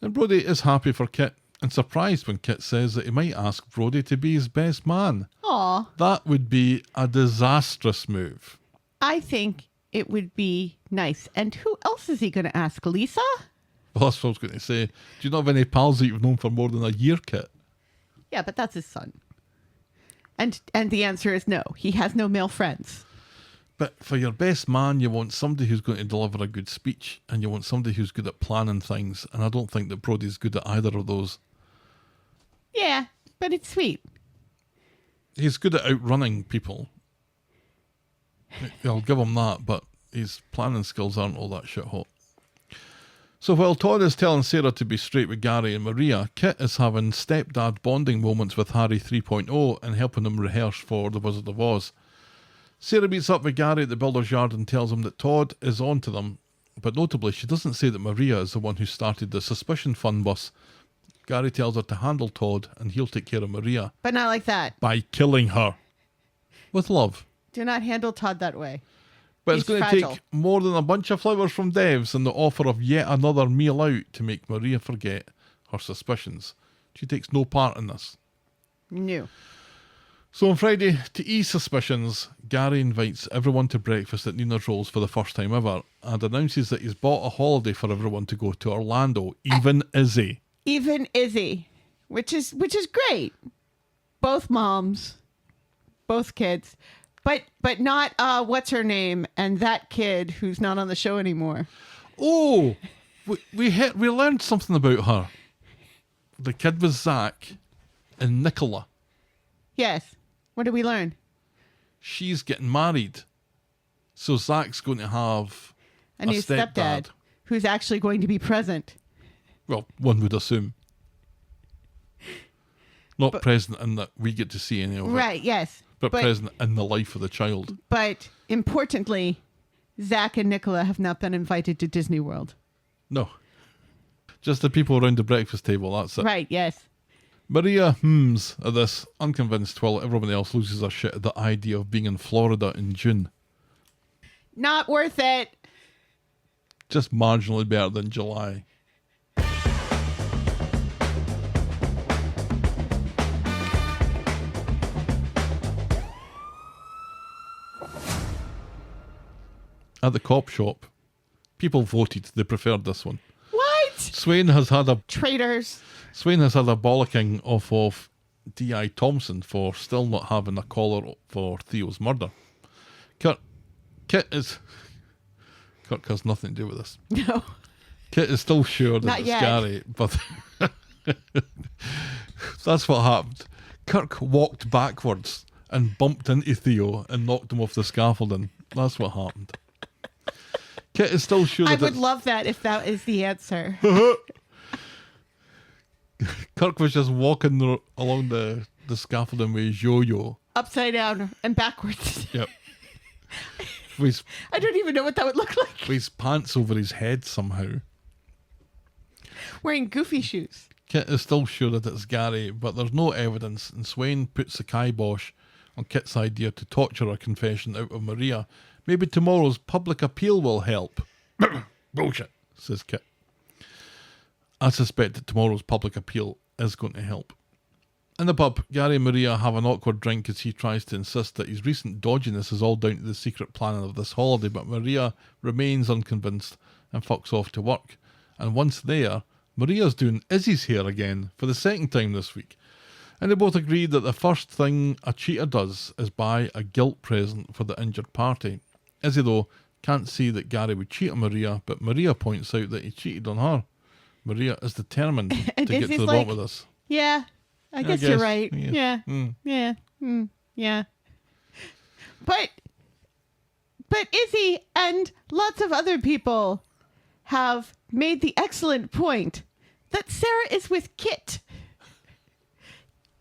And Brodie is happy for Kit, and surprised when Kit says that he might ask Brodie to be his best man. Aw. That would be a disastrous move. I think it would be nice. And who else is he going to ask? Lisa? Well, that's what I was going to say. Do you not have any pals that you've known for more than a year, Kit? Yeah, but that's his son. And the answer is no. He has no male friends. But for your best man, you want somebody who's going to deliver a good speech, and you want somebody who's good at planning things, and I don't think that Brodie's good at either of those. Yeah, but it's sweet. He's good at outrunning people. I'll give him that, but his planning skills aren't all that shit hot. So while Todd is telling Sarah to be straight with Gary and Maria, Kit is having stepdad bonding moments with Harry 3.0 and helping him rehearse for The Wizard of Oz. Sarah meets up with Gary at the builder's yard and tells him that Todd is on to them, but notably she doesn't say that Maria is the one who started the suspicion fun bus. Gary tells her to handle Todd and he'll take care of Maria. But not like that. By killing her. With love. Do not handle Todd that way. But He's it's going to fragile. take more than a bunch of flowers from Devs and the offer of yet another meal out to make Maria forget her suspicions. She takes no part in this. No. So on Friday, to ease suspicions, Gary invites everyone to breakfast at Nina's Rolls for the first time ever and announces that he's bought a holiday for everyone to go to Orlando, even Izzy. Even Izzy, which is great. Both moms, both kids. But not what's her name and that kid who's not on the show anymore. Oh, we learned something about her. The kid was Zach and Nicola. Yes. What did we learn? She's getting married. So Zach's going to have A new stepdad who's actually going to be present. Well, one would assume. Not present in that we get to see any of it. Right, yes. But present in the life of the child. But importantly, Zach and Nicola have not been invited to Disney World. No. Just the people around the breakfast table, that's it. Right, yes. Maria hums at this, unconvinced, while everyone else loses their shit at the idea of being in Florida in June. Not worth it. Just marginally better than July. At the cop shop, people voted they preferred this one. What? Swain has had a Traitors. bollocking off of D.I. Thompson for still not having a collar for Theo's murder. Kirk has nothing to do with this. No. Kit is still sure that Not it's yet. Gary, but that's what happened. Kirk walked backwards and bumped into Theo and knocked him off the scaffolding. That's what happened. Kit is still sure I that would it's- love that if that is the answer. Kirk was just walking along the scaffolding with his yo-yo. Upside down and backwards. Yep. With I don't even know what that would look like. his pants over his head somehow. Wearing goofy shoes. Kit is still sure that it's Gary, but there's no evidence, and Swain puts the kibosh on Kit's idea to torture a confession out of Maria. Maybe tomorrow's public appeal will help. Bullshit, says Kit. I suspect that tomorrow's public appeal is going to help. In the pub, Gary and Maria have an awkward drink as he tries to insist that his recent dodginess is all down to the secret planning of this holiday, but Maria remains unconvinced and fucks off to work. And once there, Maria's doing Izzy's hair again for the second time this week. And they both agree that the first thing a cheater does is buy a guilt present for the injured party. Izzy, though, can't see that Gary would cheat on Maria, but Maria points out that he cheated on her. Maria is determined to And get to Izzy's the like, bottom of this. Yeah, I guess you're guess, right. yeah. Yeah. Yeah. But Izzy and lots of other people have made the excellent point that Sarah is with Kit.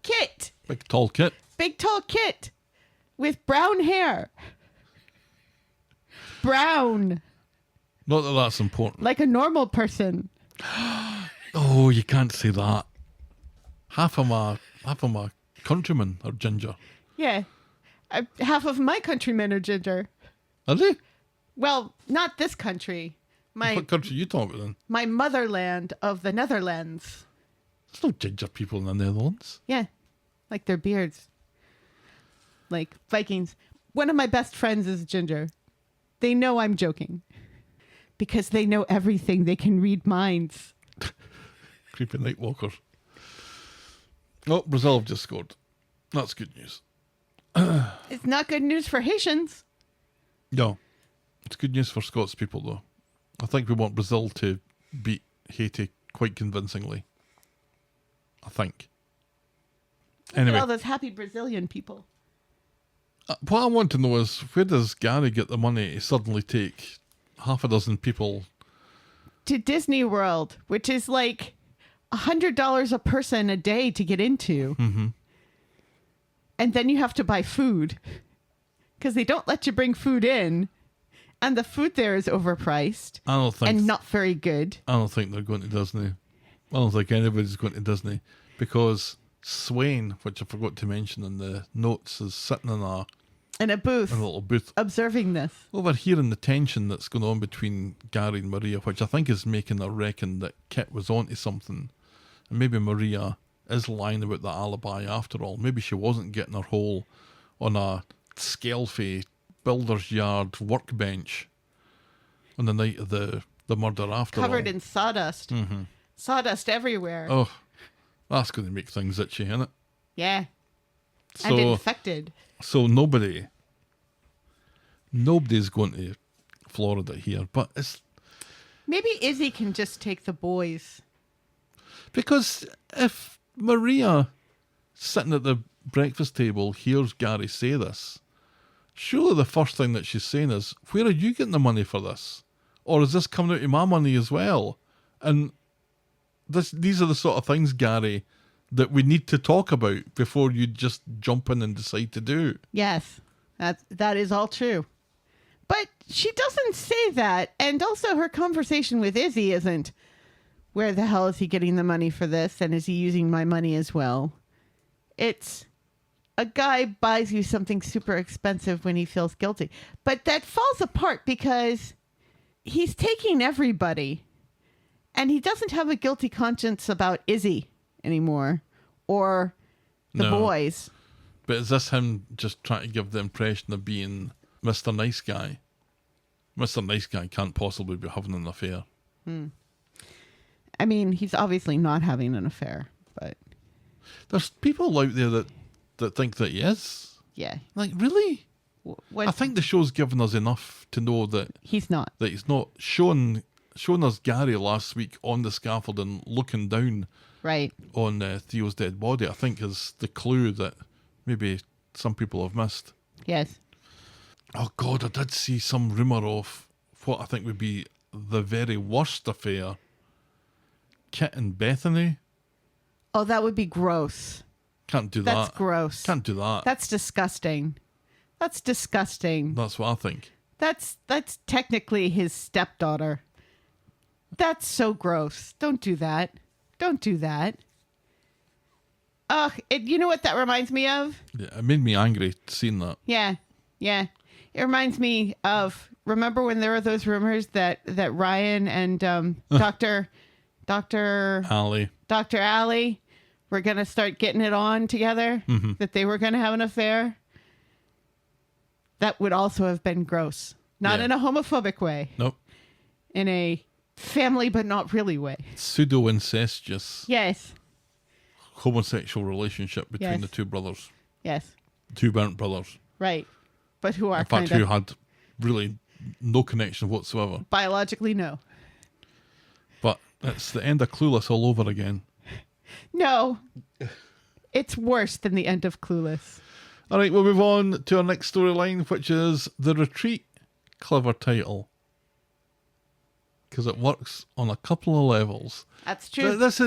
Kit. Big tall Kit. Big tall Kit with brown hair. Brown. Not that that's important. Like a normal person. Oh, you can't say that. Half of my countrymen are ginger. Yeah. Half of my countrymen are ginger. Are they? Well, not this country. What country are you talking about then? My motherland of the Netherlands. There's no ginger people in the Netherlands. Yeah. Like their beards. Like Vikings. One of my best friends is ginger. They know I'm joking. Because they know everything. They can read minds. Creepy night walker. Oh, Brazil have just scored. That's good news. It's not good news for Haitians. No. It's good news for Scots people, though. I think we want Brazil to beat Haiti quite convincingly. I think. Look Anyway. at all those happy Brazilian people. What I want to know is, where does Gary get the money to suddenly take half a dozen people? To Disney World, which is like $100 a person a day to get into. Mm-hmm. And then you have to buy food. Because they don't let you bring food in. And the food there is overpriced. I don't think... And not very good. I don't think they're going to Disney. I don't think anybody's going to Disney. Because Swain, which I forgot to mention in the notes, is sitting in a In a booth. little booth, Observing this. overhearing the tension that's going on between Gary and Maria, which I think is making her reckon that Kit was onto something. And maybe Maria is lying about the alibi after all. Maybe she wasn't getting her hole on a Skelfie builder's yard workbench on the night of the murder after all. Covered in sawdust. Mm-hmm. Sawdust everywhere. Oh, that's going to make things itchy, isn't it? Yeah. And infected. So nobody's going to Florida here, but it's Maybe Izzy can just take the boys. because if Maria sitting at the breakfast table hears Gary say this, surely the first thing that she's saying is, where are you getting the money for this? Or is this coming out of my money as well? And these are the sort of things, Gary, that we need to talk about before you just jump in and decide to do. Yes, that is all true. But she doesn't say that. And also her conversation with Izzy isn't, where the hell is he getting the money for this? And is he using my money as well? It's a guy buys you something super expensive when he feels guilty. But that falls apart because he's taking everybody. And he doesn't have a guilty conscience about Izzy anymore. Or the No. boys. But is this him just trying to give the impression of being Mr. Nice Guy? Mr. Nice Guy can't possibly be having an affair. I mean, he's obviously not having an affair, but There's people out there that think that he is. yeah. Like, really? What, I think the show's given us enough to know that he's not. he's not showing us Gary last week on the scaffolding looking down Right. on Theo's dead body, I think is the clue that maybe some people have missed. Yes. Oh God, I did see some rumour of what I think would be the very worst affair, Kit and Bethany. Oh, that would be gross. Can't do That's that. gross. Can't do that. That's disgusting. That's disgusting. That's what I think. That's technically his stepdaughter. That's so gross. Don't do that. Don't do that. Ugh, you know what that reminds me of? Yeah, it made me angry seeing that. Yeah. Yeah. It reminds me of, remember when there were those rumors that Ryan and Dr. Ali. were going to start getting it on together, that they were going to have an affair? That would also have been gross. Not Yeah. in a homophobic way. Nope. In a family but not really way. Pseudo-incestuous Yes. homosexual relationship between Yes. the two brothers. Yes. Two burnt brothers. Right. But who are In fact, kind who of had really no connection whatsoever. biologically no. But it's the end of Clueless all over again. No. It's worse than the end of Clueless. All right, we'll move on to our next storyline, which is The Retreat. Clever title. Because it works on a couple of levels. That's true. This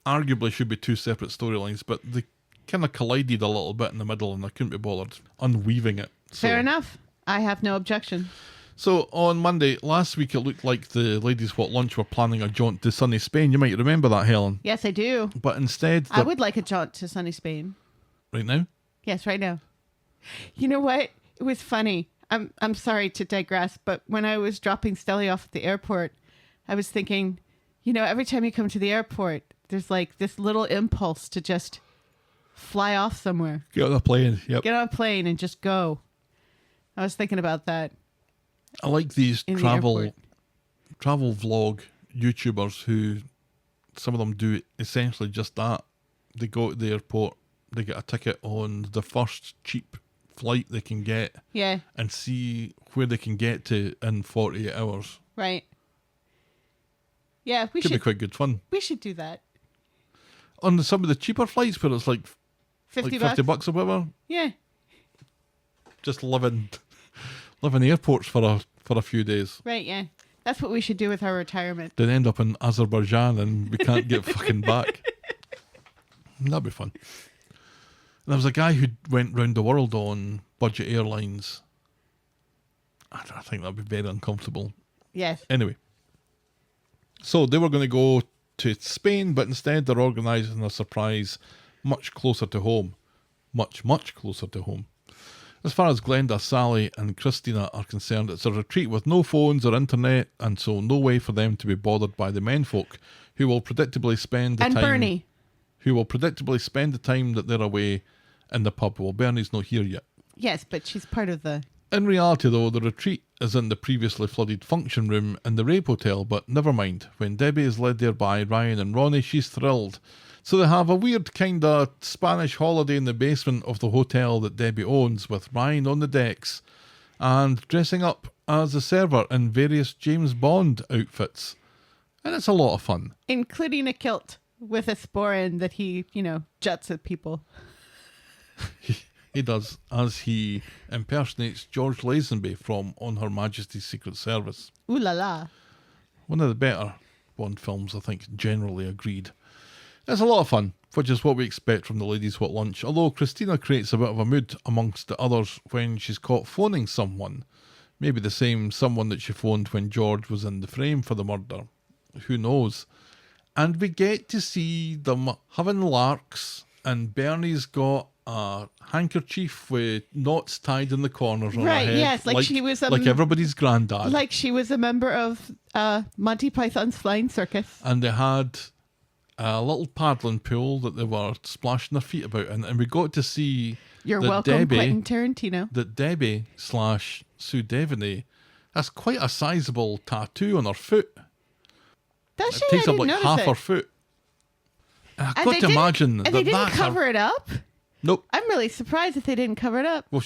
arguably should be two separate storylines, but they kind of collided a little bit in the middle and I couldn't be bothered unweaving it. So, Fair enough. I have no objection. So on Monday, last week, it looked like the ladies what lunch were planning a jaunt to sunny Spain. You might remember that, Helen. Yes, I do. But instead... I would like a jaunt to sunny Spain. Right now? Yes, right now. You know what? It was funny. I'm sorry to digress, but when I was dropping Stelly off at the airport, I was thinking, every time you come to the airport, there's like this little impulse to just fly off somewhere. Get on the plane, yep. Get on a plane and just go. I was thinking about that. I like these In the travel vlog YouTubers who, some of them do essentially just that. They go to the airport, they get a ticket on the first cheap flight they can get, Yeah, and see where they can get to in 48 hours. right. Yeah, Could be quite good fun. we should do that. On some of the cheaper flights where it's like 50 50 bucks? bucks or whatever, Yeah. just live in airports for a few days. Right, yeah. That's what we should do with our retirement. Then end up in Azerbaijan and we can't get fucking back. That'd be fun. There was a guy who went round the world on budget airlines. I think that'd be very uncomfortable. Yes. Anyway, so they were going to go to Spain, but instead they're organising a surprise much closer to home. Much, much closer to home. As far as Glenda, Sally and Christina are concerned, it's a retreat with no phones or internet, and so no way for them to be bothered by the menfolk who will predictably spend the And time... Bernie. Who will predictably spend the time that they're away in the pub. Well, Bernie's not here yet. Yes, but she's part of the... In reality, though, the retreat is in the previously flooded function room in the Rape Hotel, but never mind. When Debbie is led there by Ryan and Ronnie, she's thrilled. So they have a weird kind of Spanish holiday in the basement of the hotel that Debbie owns, with Ryan on the decks and dressing up as a server in various James Bond outfits. And it's a lot of fun. Including a kilt with a sporin that he, juts at people. He does, as he impersonates George Lazenby from On Her Majesty's Secret Service. Ooh la la. One of the better Bond films, I think, generally agreed. It's a lot of fun, which is what we expect from the ladies at lunch, although Christina creates a bit of a mood amongst the others when she's caught phoning someone. Maybe the same someone that she phoned when George was in the frame for the murder. Who knows? And we get to see them having larks, and Bernie's got a handkerchief with knots tied in the corners on her Right, head. yes, like she was like everybody's granddad. Like she was a member of Monty Python's Flying Circus. And they had a little paddling pool that they were splashing their feet about in, and we got to see You're that welcome, Quentin Tarantino. That Debbie / Sue Devaney has quite a sizable tattoo on her foot. Does she? It takes I up didn't like notice half it. her foot. And I've And got they to didn't- imagine and they didn't that's cover it up. Nope. I'm really surprised that they didn't cover it up. Well,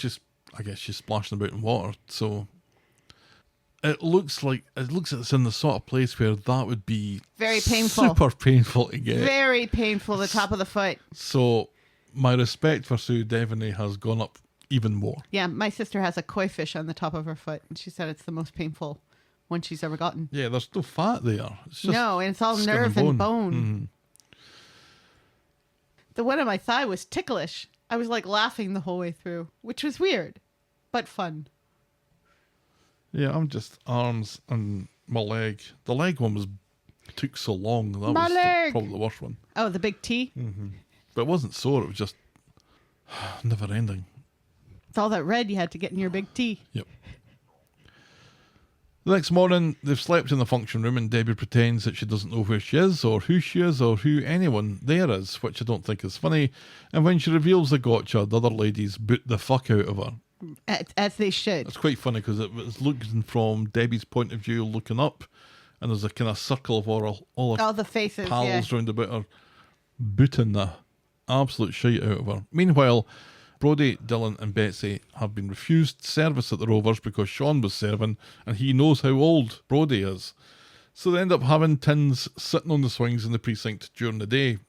I guess she's splashing about in water, so it looks like it's in the sort of place where that would be Very painful. super painful to get. Very painful, the top of the foot. So my respect for Sue Devaney has gone up even more. Yeah, my sister has a koi fish on the top of her foot, and she said it's the most painful one she's ever gotten. Yeah, there's no fat there. It's just No, and it's all skin nerve and bone. Mhm. The one on my thigh was ticklish. I was like laughing the whole way through, which was weird, but fun. Yeah, I'm just arms and my leg. The leg one took so long. That My was leg! probably the worst one. Oh, the big T? But it wasn't sore. It was just never ending. It's all that red you had to get in your big T. Yep. The next morning, they've slept in the function room and Debbie pretends that she doesn't know where she is or who she is or who anyone there is, which I don't think is funny. And when she reveals the gotcha, the other ladies boot the fuck out of her. As they should. It's quite funny because it was looking from Debbie's point of view, looking up, and there's a kind of circle of all her All the faces, pals round about her, booting the absolute shite out of her. Meanwhile, Brodie, Dylan and Betsy have been refused service at the Rovers because Sean was serving and he knows how old Brodie is. So they end up having tins sitting on the swings in the precinct during the day,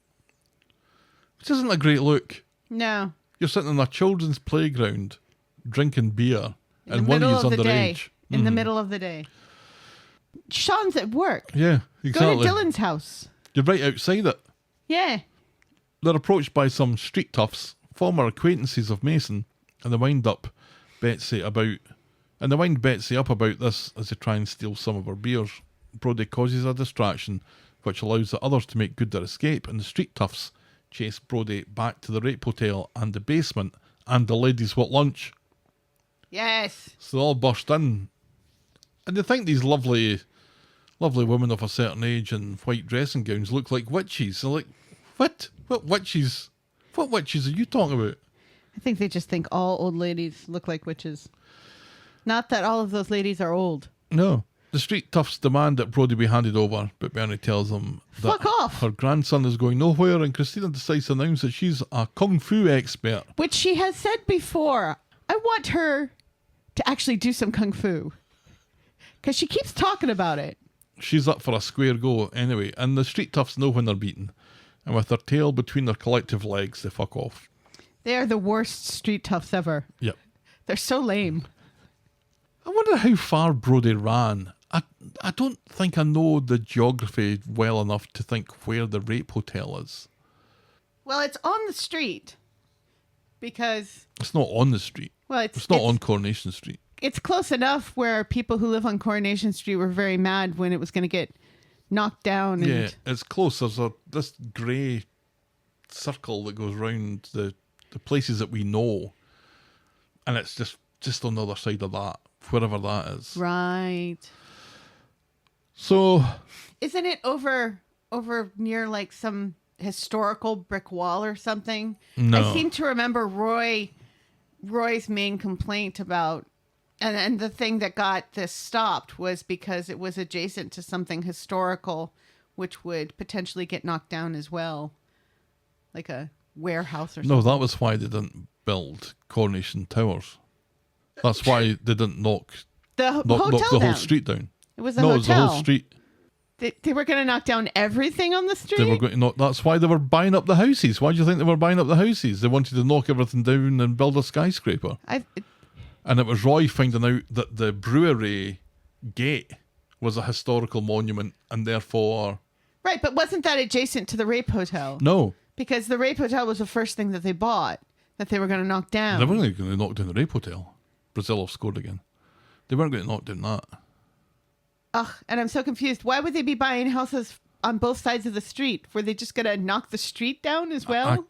which isn't a great look. No. You're sitting in a children's playground drinking beer In and the one middle is of the day. underage. In the middle of the day. Sean's at work. Yeah, exactly. Go to Dylan's house. You're right outside it. Yeah. They're approached by some street toughs, former acquaintances of Mason, and they wind Betsy up about this as they try and steal some of her beers. Brodie causes a distraction, which allows the others to make good their escape, and the street toughs chase Brodie back to the rape hotel and the basement and the ladies with lunch. Yes. So they all burst in, and they think these lovely women of a certain age in white dressing gowns look like witches. They're like, what? What witches? What witches are you talking about? I think they just think all old ladies look like witches. Not that all of those ladies are old. No. The street toughs demand that Brodie be handed over, but Bernie tells them that Fuck off. her grandson is going nowhere, and Christina decides to announce that she's a kung fu expert. Which she has said before. I want her to actually do some kung fu. Because she keeps talking about it. She's up for a square go anyway, and the street toughs know when they're beaten. And with their tail between their collective legs, they fuck off. They are the worst street toughs ever. Yep. They're so lame. I wonder how far Brodie ran. I don't think I know the geography well enough to think where the rape hotel is. Well, it's on the street. Because, It's not on the street. well, It's not on Coronation Street. It's close enough where people who live on Coronation Street were very mad when it was going to get knocked down. And Yeah, it's close. There's this grey circle that goes round the places that we know, and it's just on the other side of that, wherever that is. Right. So, Isn't it over near like some historical brick wall or something? No. I seem to remember Roy's main complaint about and the thing that got this stopped was because it was adjacent to something historical which would potentially get knocked down as well. Like a warehouse or something. no, that was why they didn't build Coronation Towers. That's why they didn't knock The knock hotel the whole down. street down. It was a No, hotel. it was the whole street. They were going to knock down everything on the street? They were going to knock. That's why they were buying up the houses. Why do you think they were buying up the houses? They wanted to knock everything down and build a skyscraper. And it was Roy finding out that the brewery gate was a historical monument and therefore... Right, but wasn't that adjacent to the rape hotel? No. Because the rape hotel was the first thing that they bought that they were going to knock down. They weren't going to knock down the rape hotel. Brazil have scored again. They weren't going to knock down that. Ugh, and I'm so confused. Why would they be buying houses on both sides of the street? Were they just going to knock the street down as well?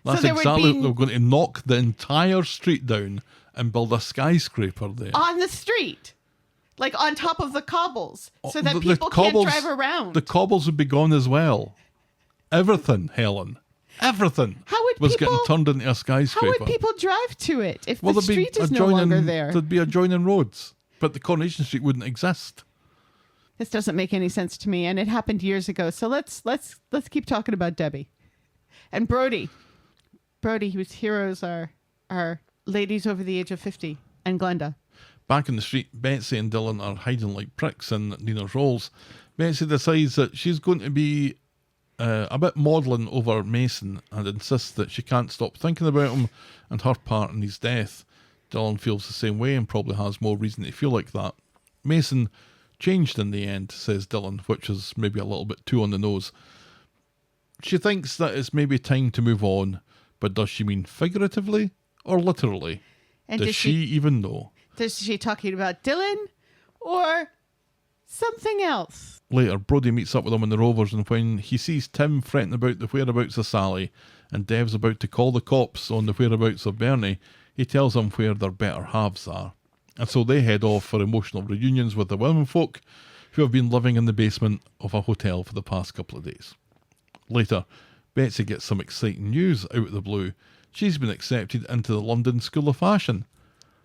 That's there would exactly... be- They were going to knock the entire street down and build a skyscraper there. On the street. Like on top of the cobbles. So that The people cobbles- can't drive around. The cobbles would be gone as well. Everything, Helen. Everything How would was people- getting turned into a skyscraper. How would people drive to it if the there'd be street is no adjoining- longer there? There'd be adjoining roads, but the Coronation Street wouldn't exist. This doesn't make any sense to me, and it happened years ago. So let's keep talking about Debbie and Brodie, whose heroes are ladies over the age of 50, and Glenda. Back in the street, Betsy and Dylan are hiding like pricks in Nina's rolls. Betsy decides that she's going to be a bit maudlin over Mason and insists that she can't stop thinking about him and her part in his death. Dylan feels the same way and probably has more reason to feel like that. Mason changed in the end, says Dylan, which is maybe a little bit too on the nose. She thinks that it's maybe time to move on, but does she mean figuratively or literally? And does she even know? Is she talking about Dylan or something else? Later, Brody meets up with him in the Rovers, and when he sees Tim fretting about the whereabouts of Sally and Dev's about to call the cops on the whereabouts of Bernie, he tells them where their better halves are. And so they head off for emotional reunions with the womenfolk who have been living in the basement of a hotel for the past couple of days. Later, Betsy gets some exciting news out of the blue. She's been accepted into the London School of Fashion.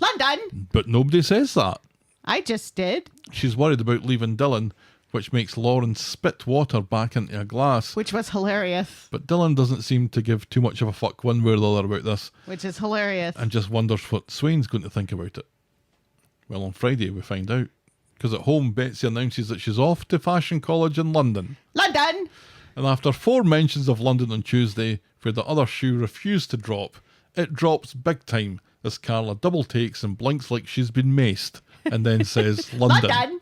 London! But nobody says that. I just did. She's worried about leaving Dylan, which makes Lauren spit water back into a glass. Which was hilarious. But Dylan doesn't seem to give too much of a fuck one way or the other about this, Which is hilarious. and just wonders what Swain's going to think about it. Well, on Friday we find out, because at home Betsy announces that she's off to fashion college in London. London! And after 4 mentions of London on Tuesday, where the other shoe refused to drop, it drops big time as Carla double takes and blinks like she's been maced, and then says London. London!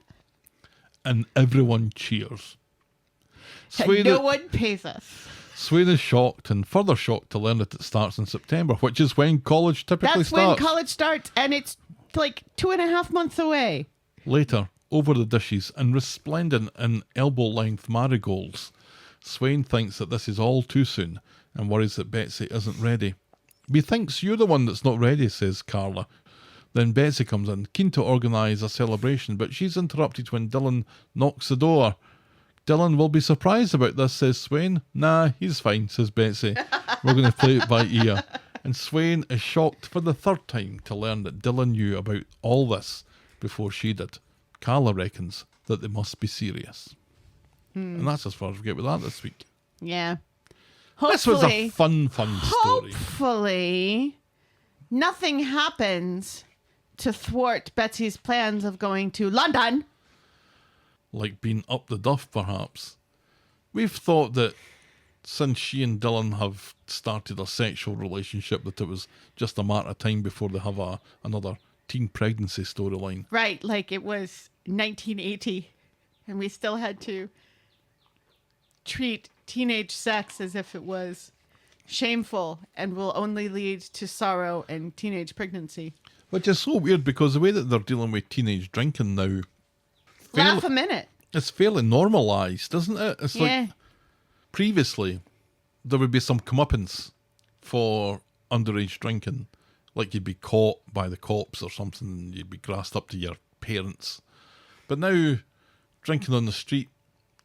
And everyone cheers. And no one pays us. Swain is shocked and further shocked to learn that it starts in September, which is when college typically That's starts. when college starts, and it's like 2.5 months away. Later, over the dishes and resplendent in elbow-length marigolds, Swain thinks that this is all too soon and worries that Betsy isn't ready. "We thinks you're the one that's not ready," says Carla. Then Betsy comes in, keen to organise a celebration, but she's interrupted when Dylan knocks the door. "Dylan will be surprised about this," says Swain. "Nah, he's fine," says Betsy. "We're going to play it by ear." And Swain is shocked for the 3rd time to learn that Dylan knew about all this before she did. Carla reckons that they must be serious. And that's as far as we get with that this week. Yeah. This was a Hopefully, fun story. hopefully, nothing happens to thwart Betsy's plans of going to London. Like being up the duff, perhaps. We've thought that since she and Dylan have started a sexual relationship, that it was just a matter of time before they have another teen pregnancy storyline. Right, like it was 1980, and we still had to treat teenage sex as if it was shameful and will only lead to sorrow and teenage pregnancy. Which is so weird because the way that they're dealing with teenage drinking now, Laugh a minute. it's fairly normalised, isn't it? It's Yeah. like previously there would be some comeuppance for underage drinking. Like you'd be caught by the cops or something and you'd be grassed up to your parents. But now, drinking on the street,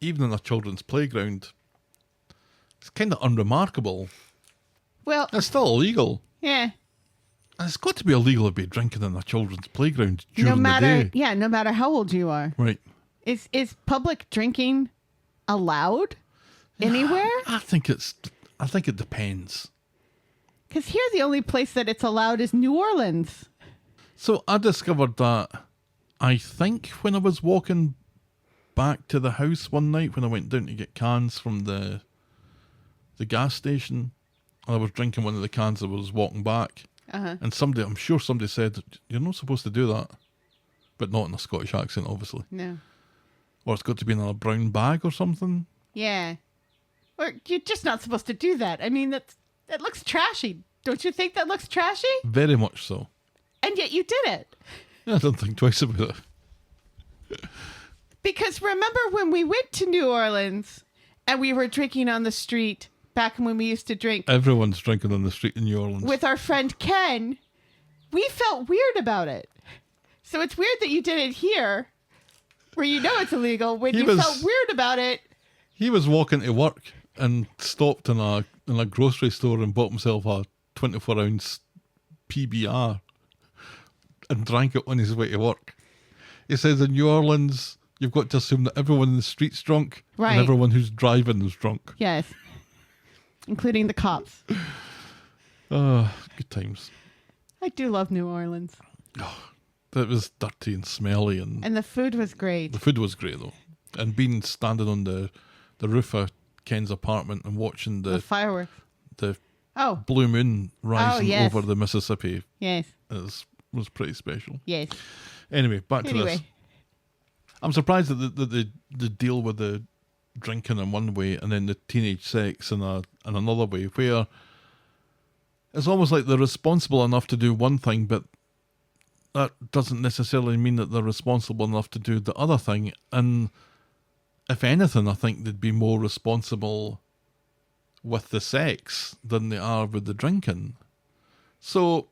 even in a children's playground, it's kind of unremarkable. Well, It's still illegal. yeah. And it's got to be illegal to be drinking in a children's playground during No matter, the day. yeah, no matter how old you are. Right. Is public drinking allowed anywhere? I think it depends. Because here the only place that it's allowed is New Orleans. So I discovered that, I think, when I was walking back to the house one night when I went down to get cans from the gas station, and I was drinking one of the cans as I was walking back. And I'm sure somebody said, "You're not supposed to do that." But not in a Scottish accent, obviously. No. Or it's got to be in a brown bag or something. Yeah. Or you're just not supposed to do that. I mean, that looks trashy. Don't you think that looks trashy? Very much so. And yet you did it. I don't think twice about it. Because remember when we went to New Orleans and we were drinking on the street back when we used to drink Everyone's drinking on the street in New Orleans. with our friend Ken, we felt weird about it. So it's weird that you did it here where you know it's illegal when He you was- felt weird about it. He was walking to work and stopped in a grocery store and bought himself a 24-ounce PBR and drank it on his way to work. He says in New Orleans, you've got to assume that everyone in the street's drunk Right. and everyone who's driving is drunk. Yes. Including the cops. Good times. I do love New Orleans. It was dirty and smelly, and And the food was great. the food was great though. And being standing on the roof of Ken's apartment and watching The fireworks. the Oh, blue moon rising yes. over the Mississippi yes. was pretty special. Yes. Anyway, back to this. Anyway. I'm surprised that they deal with the drinking in one way and then the teenage sex in another way, where it's almost like they're responsible enough to do one thing, but that doesn't necessarily mean that they're responsible enough to do the other thing. And if anything, I think they'd be more responsible with the sex than they are with the drinking. So,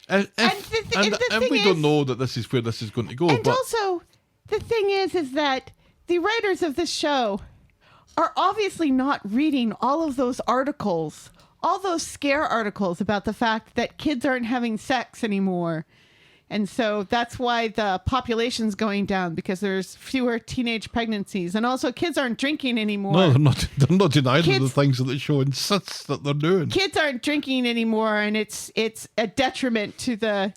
if thing we is- don't know that this is where this is going to go, And but also, the thing is that the writers of this show are obviously not reading all of those articles, all those scare articles about the fact that kids aren't having sex anymore. And so that's why the population's going down, because there's fewer teenage pregnancies. And also kids aren't drinking anymore. no, they're not. They're not denying the Kids- things that the show insists that they're doing. Kids aren't drinking anymore, and it's a detriment to the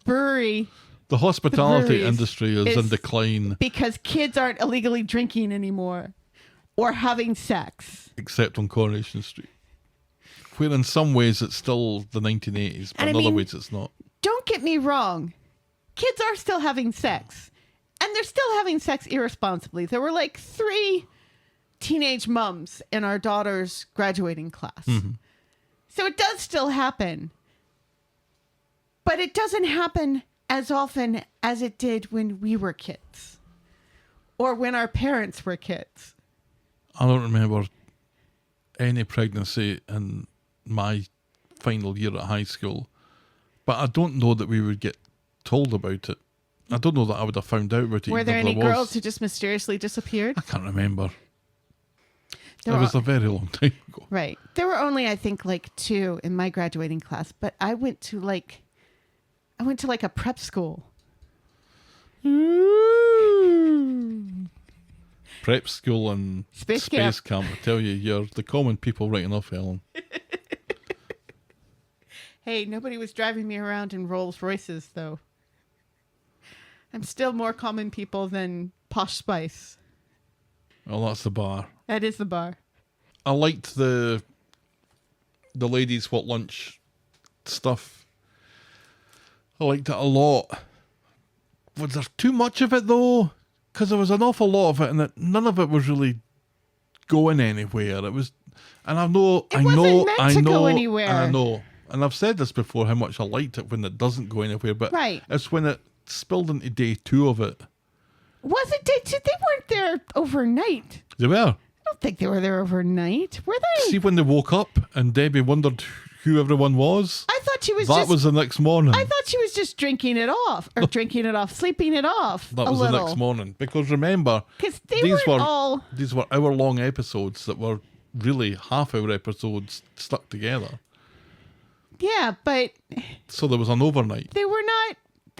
brewery. The hospitality breweries industry is in is- decline, Because kids aren't illegally drinking anymore or having sex. except on Coronation Street, where in some ways it's still the 1980s, but And I in other mean- ways it's not. Don't get me wrong. Kids are still having sex. And they're still having sex irresponsibly. There were like 3 teenage mums in our daughter's graduating class. So it does still happen. But it doesn't happen as often as it did when we were kids. Or when our parents were kids. I don't remember any pregnancy in my final year at high school, but I don't know that we would get told about it. I don't know that I would have found out about it. Were even there if any was. girls who just mysteriously disappeared? I can't remember. There It were- was a very long time ago. Right. There were only, I think, like 2 in my graduating class, but I went to like a prep school. Prep school and Space space camp. camp. I tell you, you're the common people right enough, Helen. Hey, nobody was driving me around in Rolls Royces, though. I'm still more common people than Posh Spice. Well, that's the bar. That is the bar. I liked the ladies what lunch stuff. I liked it a lot. Was there too much of it though? Because there was an awful lot of it, and none of it was really going anywhere. It was, and I know, It wasn't meant to go anywhere. and I know, and I've said this before how much I liked it when it doesn't go anywhere. But Right. it's when it spilled into day 2 of it. Was it day 2? They weren't there overnight. They were. I don't think they were there overnight. Were they? See, when they woke up and Debbie wondered who everyone was. I thought she was That just... was the next morning. I thought she was just drinking it off. Or drinking it off. Sleeping it off. That a was little. the next morning. Because remember, Because they these weren't were all... these were hour-long episodes that were really half-hour episodes stuck together. Yeah, but So there was an overnight. they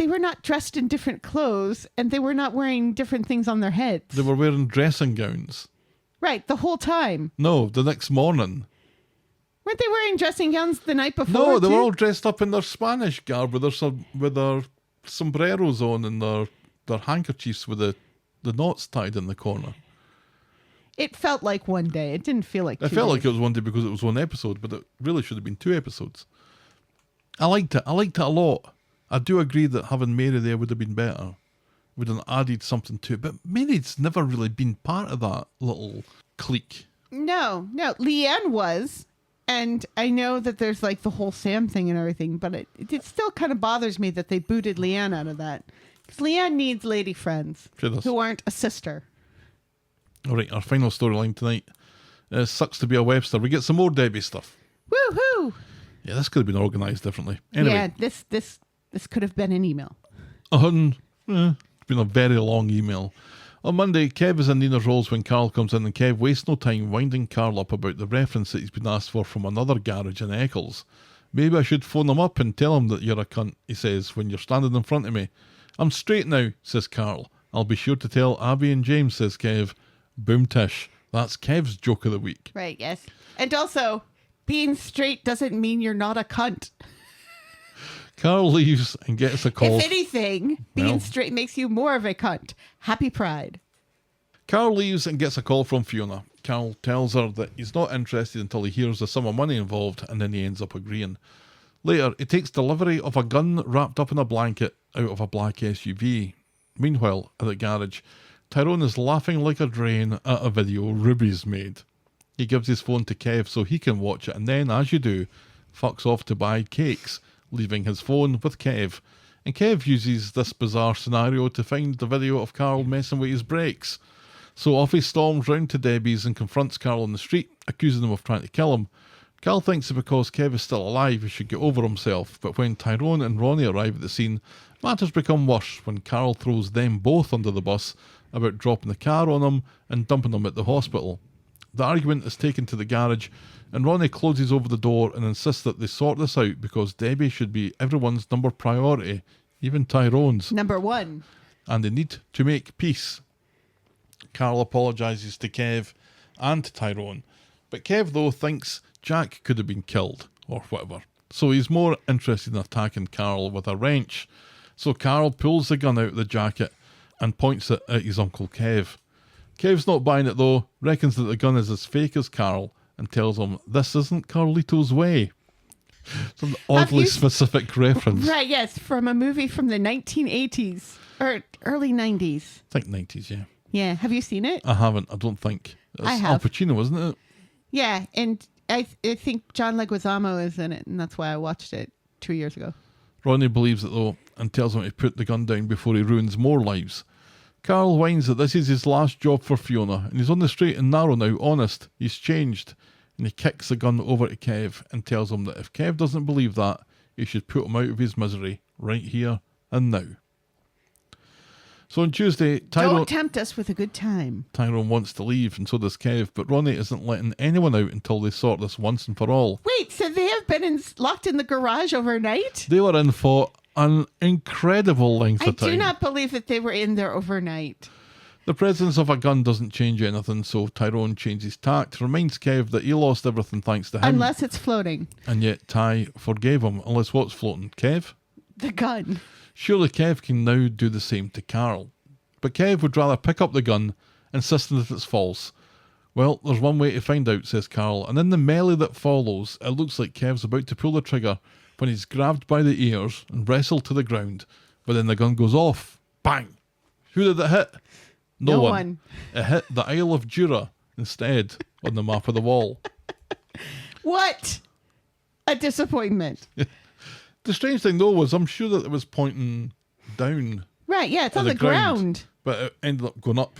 were not dressed in different clothes, and they were not wearing different things on their heads. They were wearing dressing gowns. Right, the whole time. No, the next morning. Weren't they wearing dressing gowns the night before? No, they too? were all dressed up in their Spanish garb with their sombreros on and their handkerchiefs with the knots tied in the corner. It felt like one day. It didn't feel like It 2 felt days. like it was one day because it was one episode, but it really should have been 2 episodes. I liked it. I liked it a lot. I do agree that having Mary there would have been better. Would have added something to it. But Mary's never really been part of that little clique. No. Leanne was. And I know that there's like the whole Sam thing and everything, but it still kind of bothers me that they booted Leanne out of that. Because Leanne needs lady friends She does. who aren't a sister. All right, our final storyline tonight. Sucks to be a Webster. We get some more Debbie stuff. Woohoo! Yeah, this could have been organised differently. Anyway, Yeah, this could have been an email. it's been a very long email. On Monday, Kev is in Nina's rolls when Carl comes in, and Kev wastes no time winding Carl up about the reference that he's been asked for from another garage in Eccles. Maybe I should phone him up and tell him that you're a cunt, he says, when you're standing in front of me. I'm straight now, says Carl. I'll be sure to tell Abby and James, says Kev. Boom tish. That's Kev's joke of the week. Right, yes. And also, being straight doesn't mean you're not a cunt. Carl leaves and gets a call. If anything, being Well. straight makes you more of a cunt. Happy Pride. Carl leaves and gets a call from Fiona. Carl tells her that he's not interested until he hears the sum of money involved, and then he ends up agreeing. Later, he takes delivery of a gun wrapped up in a blanket out of a black SUV. Meanwhile, at the garage, Tyrone is laughing like a drain at a video Ruby's made. He gives his phone to Kev so he can watch it, and then, as you do, fucks off to buy cakes, leaving his phone with Kev. And Kev uses this bizarre scenario to find the video of Carl messing with his brakes. So off he storms round to Debbie's and confronts Carl on the street, accusing him of trying to kill him. Carl thinks that because Kev is still alive, he should get over himself, but when Tyrone and Ronnie arrive at the scene, matters become worse when Carl throws them both under the bus about dropping the car on him and dumping him at the hospital. The argument is taken to the garage, and Ronnie closes over the door and insists that they sort this out because Debbie should be everyone's number priority, even Tyrone's. Number one. And they need to make peace. Carl apologises to Kev and to Tyrone, but Kev, though, thinks Jack could have been killed, or whatever. So he's more interested in attacking Carl with a wrench. So Carl pulls the gun out of the jacket and points it at his Uncle Kev. Kev's not buying it though, reckons that the gun is as fake as Carl, and tells him this isn't Carlito's way. Some oddly specific reference. Right, yes, from a movie from the 1980s, or early 90s. I think 90s, yeah. Yeah, have you seen it? I haven't, I don't think. It's I have. Al Pacino, isn't it? Yeah, and I think John Leguizamo is in it, and that's why I watched it 2 years ago. Ronnie believes it though, and tells him to put the gun down before he ruins more lives. Carl whines that this is his last job for Fiona, and he's on the straight and narrow now, honest. He's changed, and he kicks the gun over to Kev and tells him that if Kev doesn't believe that, he should put him out of his misery right here and now. So on Tuesday, Don't tempt us with a good time. Tyrone wants to leave, and so does Kev, but Ronnie isn't letting anyone out until they sort this once and for all. Wait, so they have been locked in the garage overnight? They were in for an incredible length of time. I do not believe that they were in there overnight. The presence of a gun doesn't change anything, so Tyrone changes tact, reminds Kev that he lost everything thanks to him. Unless it's floating. And yet Ty forgave him, unless what's floating? Kev? The gun. Surely Kev can now do the same to Carl. But Kev would rather pick up the gun, insisting that it's false. Well, there's one way to find out, says Carl, and in the melee that follows, it looks like Kev's about to pull the trigger when he's grabbed by the ears and wrestled to the ground, but then the gun goes off. Bang! Who did it hit? No one. It hit the Isle of Jura instead on the map of the wall. What a disappointment. The strange thing though was I'm sure that it was pointing down. Right, yeah, it's on the ground. But it ended up going up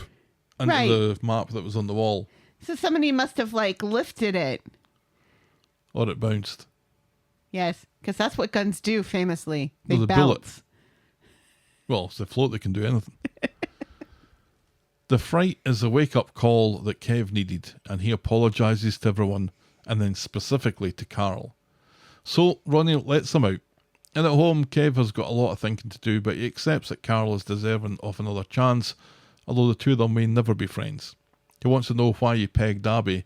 into the map that was on the wall. So somebody must have lifted it. Or it bounced. Yes, because that's what guns do famously. They With a bounce. bullet. Well, if they float, they can do anything. The fright is a wake-up call that Kev needed, and he apologises to everyone, and then specifically to Carl. So Ronnie lets him out. And at home, Kev has got a lot of thinking to do, but he accepts that Carl is deserving of another chance, although the two of them may never be friends. He wants to know why he pegged Abby,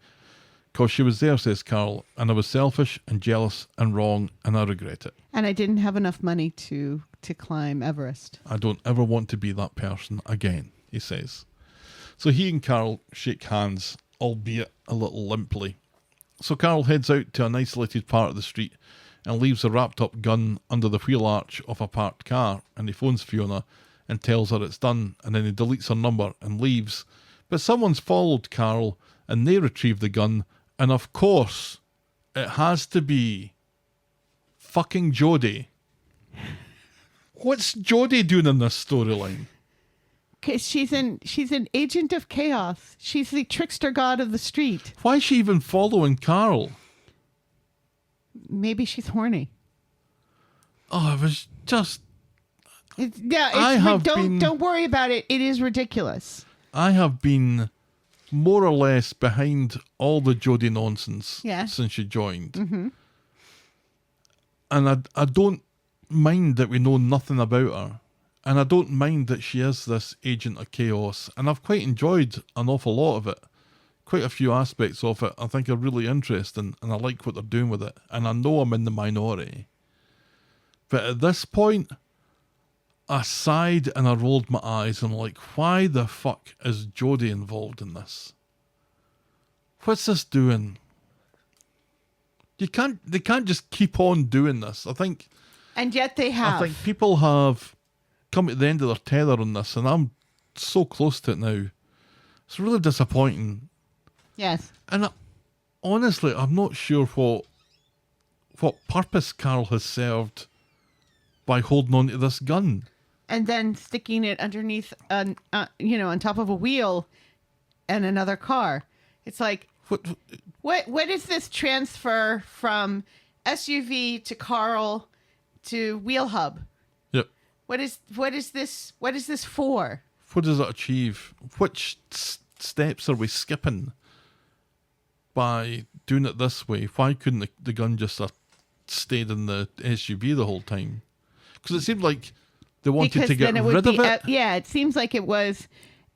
because she was there, says Carl, and I was selfish and jealous and wrong, and I regret it. And I didn't have enough money to climb Everest. I don't ever want to be that person again, he says. So he and Carl shake hands, albeit a little limply. So Carl heads out to an isolated part of the street and leaves a wrapped up gun under the wheel arch of a parked car, and he phones Fiona and tells her it's done, and then he deletes her number and leaves. But someone's followed Carl and they retrieve the gun, and of course it has to be fucking Jodie. What's Jodie doing in this storyline? Because she's an agent of chaos. She's the trickster god of the street. Why is she even following Carl? Maybe she's horny. Oh, it was just... Don't worry about it. It is ridiculous. I have been more or less behind all the Jodie nonsense since she joined. Mm-hmm. And I don't mind that we know nothing about her. And I don't mind that she is this agent of chaos. And I've quite enjoyed an awful lot of it. Quite a few aspects of it I think are really interesting, and I like what they're doing with it. And I know I'm in the minority. But at this point, I sighed and I rolled my eyes and I'm like, why the fuck is Jodie involved in this? What's this doing? They can't just keep on doing this. And yet they have. I think people have come to the end of their tether on this, and I'm so close to it now. It's really disappointing. Yes. And honestly, I'm not sure what purpose Carol has served by holding on to this gun. And then sticking it underneath, on top of a wheel and another car. It's like, what is this transfer from SUV to Carl to wheel hub? Yep. What is this? What is this for? What does it achieve? Which steps are we skipping by doing it this way? Why couldn't the gun just have stayed in the SUV the whole time? Because it seemed like they wanted to get rid of it. It seems like it was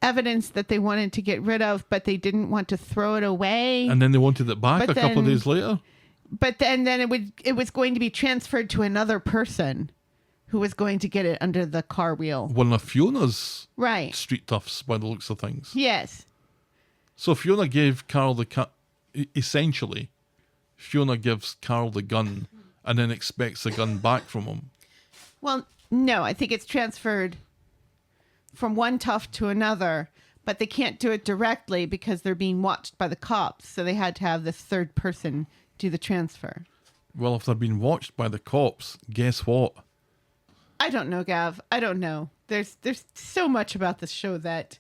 evidence that they wanted to get rid of, but they didn't want to throw it away. And then they wanted it back But a couple of then- days later. But then it was going to be transferred to another person who was going to get it under the car wheel. One of Fiona's Right. street toughs by the looks of things. Yes. So Fiona gave Carl essentially, Fiona gives Carl the gun and then expects the gun back from him. Well, no, I think it's transferred from one tough to another, but they can't do it directly because they're being watched by the cops. So they had to have this third person do the transfer. Well, if they're being watched by the cops, guess what? I don't know, Gav. I don't know. There's so much about this show that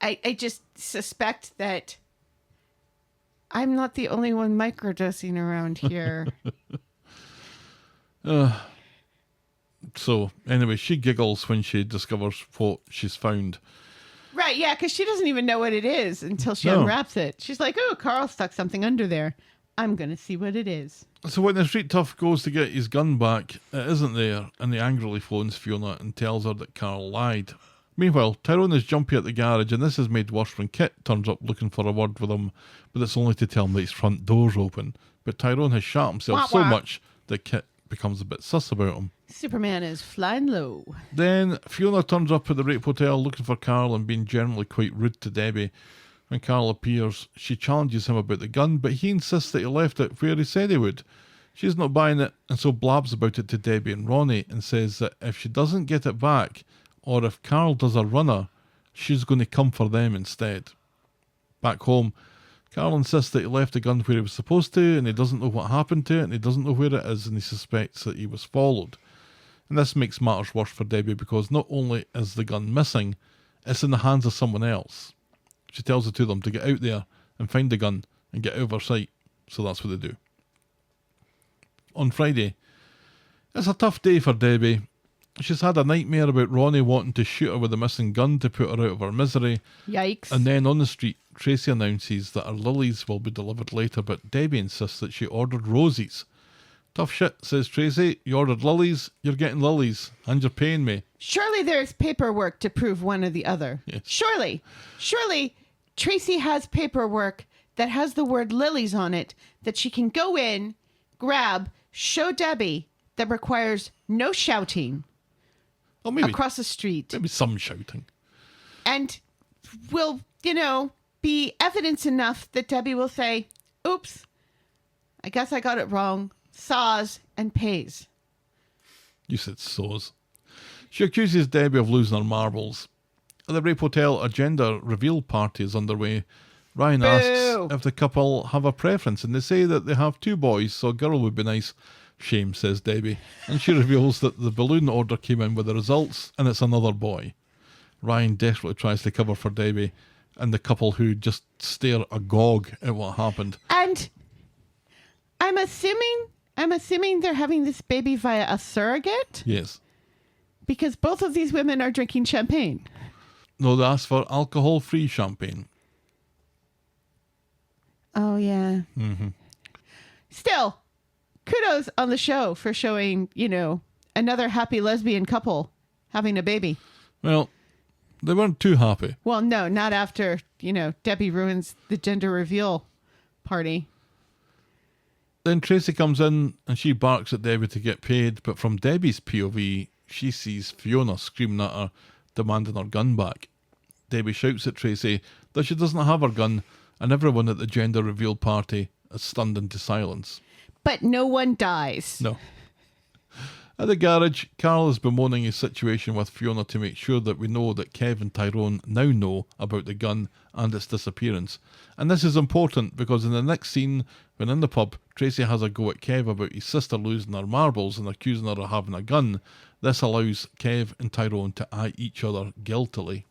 I just suspect that I'm not the only one microdosing around here. So, anyway, she giggles when she discovers what she's found. Right, yeah, because she doesn't even know what it is until she No. unwraps it. She's like, oh, Carl stuck something under there. I'm going to see what it is. So when the street tough goes to get his gun back, it isn't there, and he angrily phones Fiona and tells her that Carl lied. Meanwhile, Tyrone is jumpy at the garage, and this is made worse when Kit turns up looking for a word with him, but it's only to tell him that his front door's open. But Tyrone has shot himself Wah, so wah. much that Kit becomes a bit sus about him. Superman is flying low. Then Fiona turns up at the rape hotel looking for Carl and being generally quite rude to Debbie. When Carl appears, she challenges him about the gun, but he insists that he left it where he said he would. She's not buying it, and so blabs about it to Debbie and Ronnie and says that if she doesn't get it back, or if Carl does a runner, she's going to come for them instead. Back home, Carl insists that he left the gun where he was supposed to, and he doesn't know what happened to it, and he doesn't know where it is, and he suspects that he was followed. And this makes matters worse for Debbie because not only is the gun missing, it's in the hands of someone else. She tells the two of them to get out there and find the gun and get out of her sight, so that's what they do. On Friday, it's a tough day for Debbie. She's had a nightmare about Ronnie wanting to shoot her with the missing gun to put her out of her misery. Yikes. And then on the street, Tracy announces that her lilies will be delivered later, but Debbie insists that she ordered roses. Tough shit, says Tracy. You ordered lilies, you're getting lilies, and you're paying me. Surely there's paperwork to prove one or the other. Yes. Surely Tracy has paperwork that has the word lilies on it that she can go in, grab, show Debbie, that requires no shouting Or maybe, across the street. maybe some shouting. And will, be evidence enough that Debbie will say, oops, I guess I got it wrong, saws, and pays. You said so's. She accuses Debbie of losing her marbles. At the rape hotel, a gender reveal party is underway. Ryan Boo. asks if the couple have a preference, and they say that they have two boys, so a girl would be nice. Shame, says Debbie. And she reveals that the balloon order came in with the results, and it's another boy. Ryan desperately tries to cover for Debbie and the couple who just stare agog at what happened. And I'm assuming they're having this baby via a surrogate Yes. because both of these women are drinking champagne. No, they asked for alcohol-free champagne. Oh, yeah. Mm-hmm. Still, kudos on the show for showing, another happy lesbian couple having a baby. Well, they weren't too happy. Well, no, not after, Debbie ruins the gender reveal party. Then Tracy comes in and she barks at Debbie to get paid, but from Debbie's POV, she sees Fiona screaming at her, demanding her gun back. Debbie shouts at Tracy that she doesn't have her gun and everyone at the gender reveal party is stunned into silence. But no one dies. No. At the garage, Carl is bemoaning his situation with Fiona to make sure that we know that Kev and Tyrone now know about the gun and its disappearance. And this is important because in the next scene, when in the pub, Tracy has a go at Kev about his sister losing her marbles and accusing her of having a gun. This allows Kev and Tyrone to eye each other guiltily.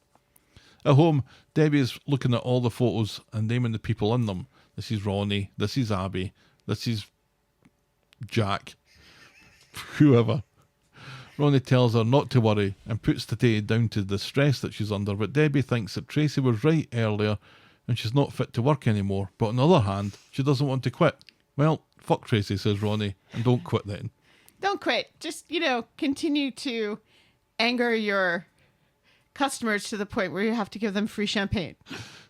At home, Debbie is looking at all the photos and naming the people in them. This is Ronnie, this is Abby, this is Jack, whoever. Ronnie tells her not to worry and puts the day down to the stress that she's under, but Debbie thinks that Tracy was right earlier and she's not fit to work anymore. But on the other hand, she doesn't want to quit. Well, fuck Tracy, says Ronnie, and don't quit then. Don't quit. Just, continue to anger your customers to the point where you have to give them free champagne.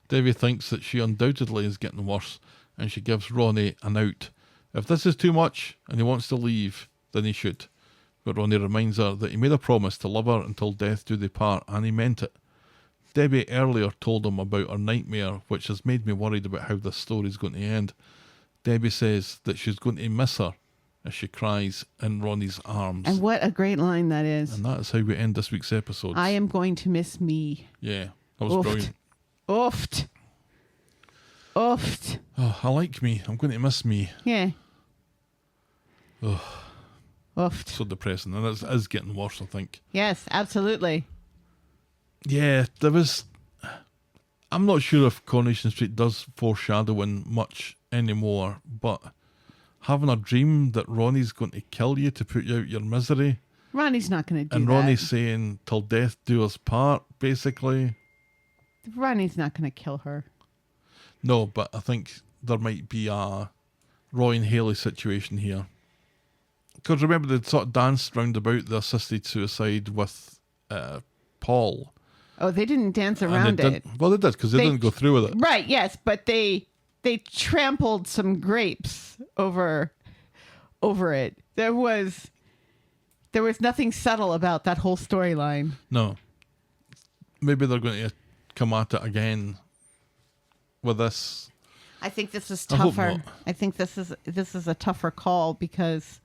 Debbie thinks that she undoubtedly is getting worse, and she gives Ronnie an out. If this is too much and he wants to leave, then he should. But Ronnie reminds her that he made a promise to love her until death do they part, and he meant it. Debbie earlier told him about her nightmare, which has made me worried about how this story is going to end. Debbie says that she's going to miss her as she cries in Ronnie's arms. And what a great line that is. And that is how we end this week's episode. I am going to miss me. Yeah, that was brilliant. Oofed. Oofed. Oh, I like me. I'm going to miss me. Yeah. Ugh. Oofed. So depressing. And it is getting worse, I think. Yes, absolutely. Yeah, there was... I'm not sure if Coronation Street does foreshadowing much anymore, but having a dream that Ronnie's going to kill you to put you out your misery... Ronnie's not going to do and that. Ronnie's saying, till death do us part, basically. Ronnie's not going to kill her. No, but I think there might be a Roy and Haley situation here. Because remember, they sort of danced round about the assisted suicide with Paul. Oh, they didn't dance around it. Well, they did, because they didn't go through with it. Right, yes, but they trampled some grapes over it. There was nothing subtle about that whole storyline. No. Maybe they're going to come at it again with this. I think this is I hope tougher. not. I think this is a tougher call because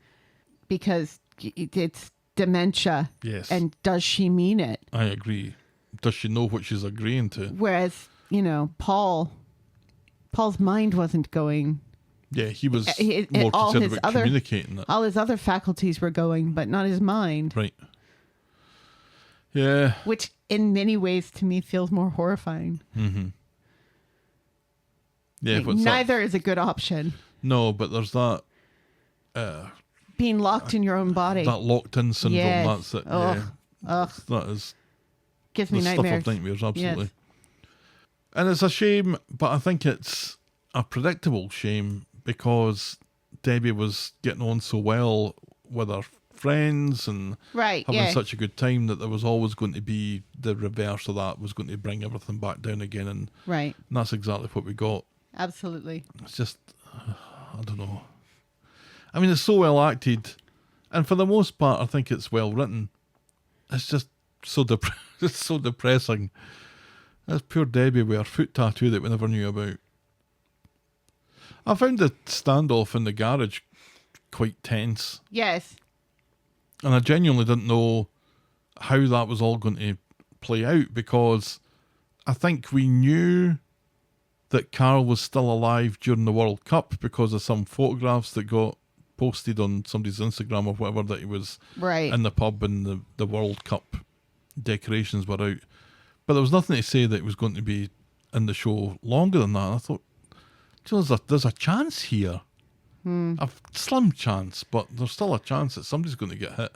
it's dementia. Yes. And does she mean it? I agree. Does she know what she's agreeing to? Whereas, Paul's mind wasn't going. Yeah, he was All more concerned his about communicating it. All his other faculties were going, but not his mind. Right. Yeah. Which in many ways to me feels more horrifying. Mm-hmm. Yeah, Like, but neither is a good option. No, but there's that Being locked in your own body. that locked in syndrome. Yes. That's it. Ugh. Yeah. Ugh. That is Gives the me stuff nightmares. of nightmares, absolutely. Yes. And it's a shame, but I think it's a predictable shame because Debbie was getting on so well with her friends and Right, having yeah. such a good time that there was always going to be the reverse of that, was going to bring everything back down again, and Right. that's exactly what we got. Absolutely. It's just, I don't know. I mean, it's so well acted, and for the most part, I think it's well written. It's just so it's so depressing. That's poor Debbie with her foot tattoo that we never knew about. I found the standoff in the garage quite tense, Yes. and I genuinely didn't know how that was all going to play out, because I think we knew that Carl was still alive during the World Cup because of some photographs that got posted on somebody's Instagram or whatever, that he was Right. in the pub and the World Cup decorations were out. But there was nothing to say that he was going to be in the show longer than that. And I thought, there's a chance here. A slim chance, but there's still a chance that somebody's going to get hit,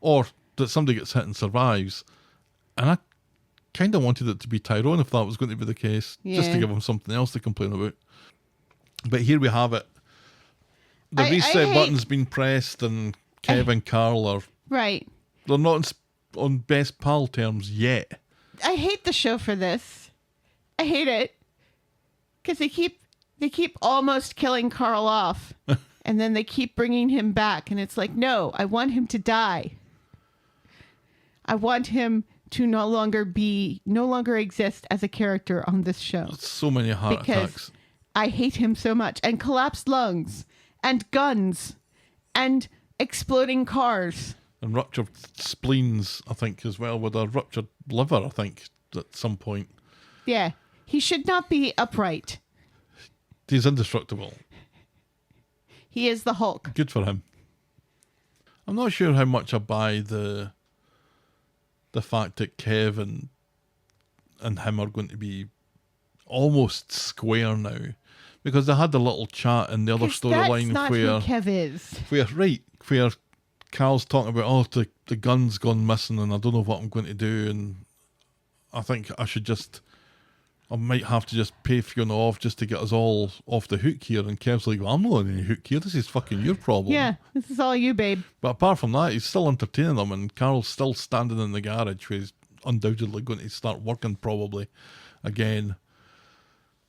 or that somebody gets hit and survives. And I kind of wanted it to be Tyrone if that was going to be the case, just to Yeah. give him something else to complain about. But here we have it. The I reset hate- button's been pressed, and Kev and Carl are Right. they're not on best pal terms yet. I hate the show for this. I hate it because they keep almost killing Carl off, and then they keep bringing him back, and it's like, no, I want him to die. I want him to no longer exist as a character on this show, So many heart because attacks. I hate him so much. And collapsed lungs and guns and exploding cars. And ruptured spleens, I think, as well, with a ruptured liver, I think, at some point. Yeah. He should not be upright. He's indestructible. He is the Hulk. Good for him. I'm not sure how much I buy the fact that Kev and him are going to be almost square now. Because they had the little chat in the other storyline that's not who Kev is. Where Carl's talking about, oh, the gun's gone missing and I don't know what I'm going to do, and I think I might have to just pay Fiona off just to get us all off the hook here. And Kev's like, well, I'm not on any hook here. This is fucking your problem. Yeah, this is all you, babe. But apart from that, he's still entertaining them, and Carl's still standing in the garage where he's undoubtedly going to start working probably again.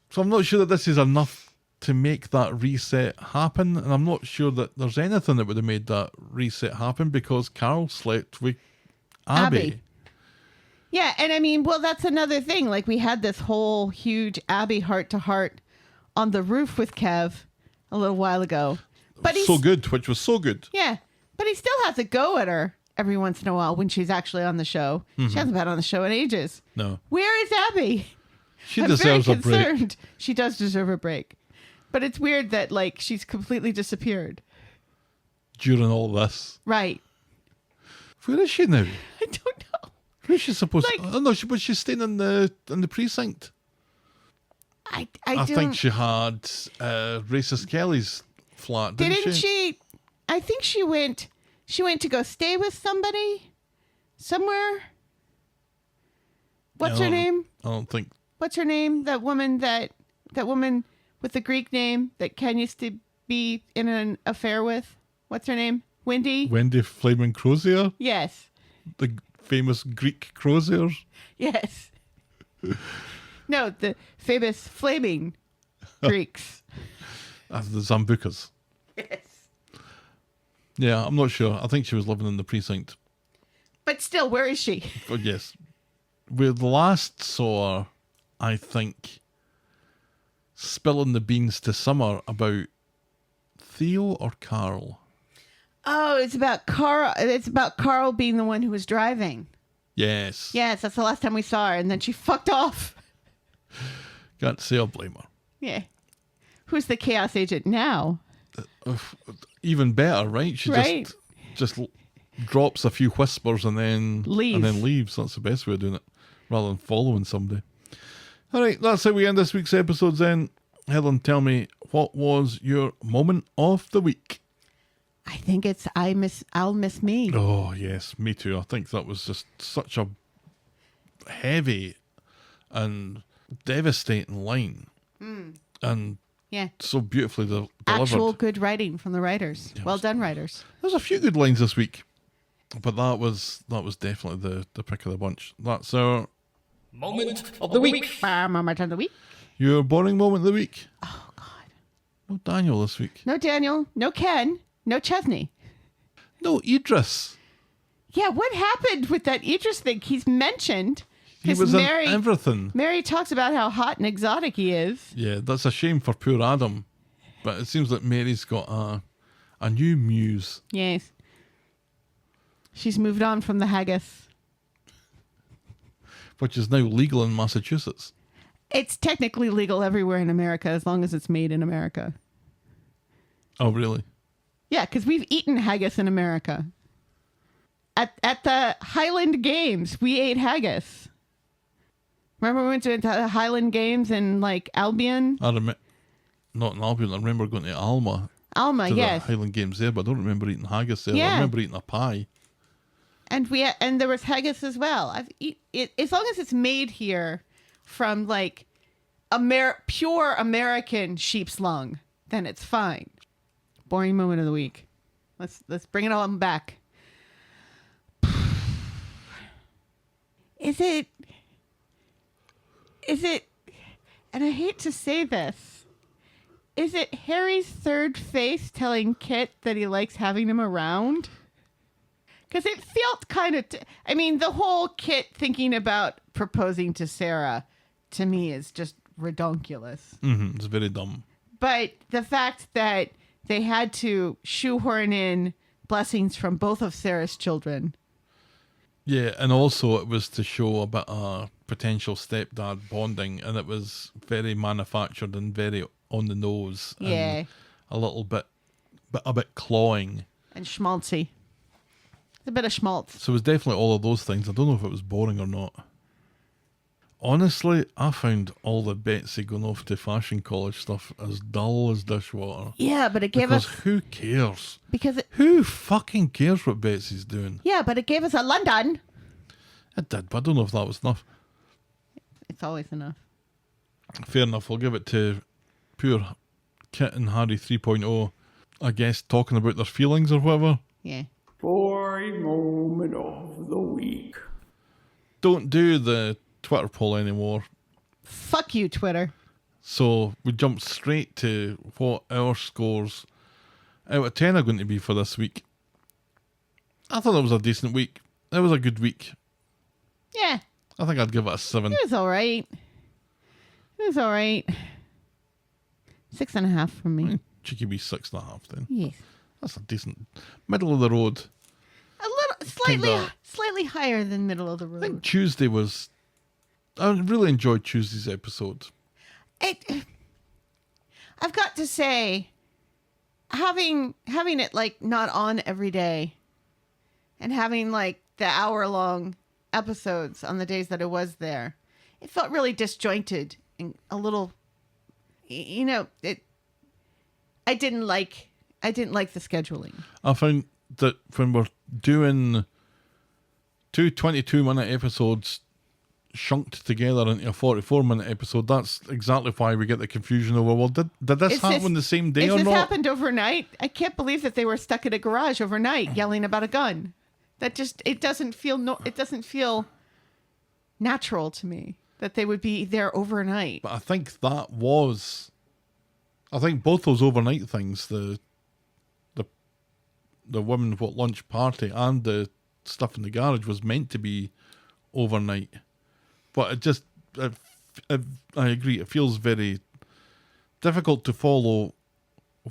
So I'm not sure that this is enough to make that reset happen, and I'm not sure that there's anything that would have made that reset happen because Carl slept with Abby. Yeah, and I mean, well, that's another thing. Like, we had this whole huge Abby heart-to-heart on the roof with Kev a little while ago. But So good, which was so good. Yeah, but he still has a go at her every once in a while when she's actually on the show. She hasn't been on the show in ages. No. Where is Abby? She I'm deserves very a break. concerned. She does deserve a break. But it's weird that, like, she's completely disappeared. During all this. Right. Where is she now? I don't know. Where's she supposed Like- to... Oh, no, was she staying in the precinct? I I think don't... she had Racist Kelly's flat, Didn't she? I think she went to go stay with somebody somewhere. What's her name? I don't think... What's her name? That woman with the Greek name that Ken used to be in an affair with. What's her name? Wendy? Wendy Flaming Crozier? Yes. The famous Greek Croziers? Yes. No, the famous flaming Greeks. The Zambucas. Yes. Yeah, I'm not sure. I think she was living in the precinct. But still, where is she? But yes. We last saw her, I think, spilling the beans to Summer about Theo or Carl. Oh, it's about Carl. It's about Carl being the one who was driving. Yes. Yes, that's the last time we saw her, and then she fucked off. Can't say I'll blame her. Yeah. Who's the chaos agent now? Even better, right? She Right. just drops a few whispers and then Leaves. leaves. That's the best way of doing it, rather than following somebody. All right, that's how we end this week's episodes then. Helen, tell me, what was your moment of the week? I think it's I'll miss me. Oh, yes, me too. I think that was just such a heavy and devastating line. And Yeah. so beautifully delivered. Actual good writing from the writers. Well done, writers. There's a few good lines this week, but that was definitely the pick of the bunch. That's our Moment of the week. Moment of the week. your boring moment of the week. Oh, God. No Daniel this week. No Daniel. No Ken. No Chesney. No Idris. Yeah, what happened with that Idris thing? He's mentioned. He 'Cause was Mary, in everything. Mary talks about how hot and exotic he is. Yeah, that's a shame for poor Adam. But it seems like Mary's got a new muse. Yes. She's moved on from the haggis. Which is now legal in Massachusetts. It's technically legal everywhere in America as long as it's made in America. Oh, really? Yeah, because we've eaten haggis in America. At the Highland Games, we ate haggis. Remember we went to the Highland Games in, like, Albion? Not in Albion. I remember going to Alma. Alma, To yes. the Highland Games there, but I don't remember eating haggis there. Yeah. I remember eating a pie. And there was haggis as well. As long as it's made here from, like, pure American sheep's lung, then it's fine. Boring moment of the week. Let's bring it all back. Is it, and I hate to say this, is it Harry's third face telling Kit that he likes having him around? Because it felt kind of, the whole Kit thinking about proposing to Sarah, to me, is just redonkulous. It's very dumb. But the fact that they had to shoehorn in blessings from both of Sarah's children. Yeah, and also it was to show a bit of potential stepdad bonding, and it was very manufactured and very on the nose. Yeah. And a little bit, a bit clawing. And schmaltzy. It's a bit of schmaltz. So it was definitely all of those things. I don't know if it was boring or not. Honestly, I found all the Betsy going off to fashion college stuff as dull as dishwater. Yeah, but it gave Because us... who cares? Because it... Who fucking cares what Betsy's doing? Yeah, but it gave us a London. It did, but I don't know if that was enough. It's always enough. Fair enough, we'll give it to poor Kit and Harry 3.0, I guess, talking about their feelings or whatever. Yeah. For a moment of the week. Don't do the Twitter poll anymore. Fuck you, Twitter. So we jump straight to what our scores out of 10 are going to be for this week. I thought it was a decent week. It was a good week. Yeah. I think I'd give it a 7. It was all right. 6.5 from me. Cheeky wee 6.5 then. Yes. That's a decent middle of the road. A little, slightly higher than middle of the road. I think Tuesday was... I really enjoyed Tuesday's episode. I've got to say, having it like not on every day, and having like the hour-long episodes on the days that it was there, it felt really disjointed and a little, you know, I didn't like the scheduling. I found that when we're doing 2 22-minute episodes shunked together into a 44-minute episode, that's exactly why we get the confusion over, well, did this happen the same day or If not? this happened overnight, I can't believe that they were stuck in a garage overnight yelling about a gun. That just, it doesn't feel natural to me that they would be there overnight. But I think both those overnight things, the women lunch party and the stuff in the garage, was meant to be overnight. But it just, I agree, it feels very difficult to follow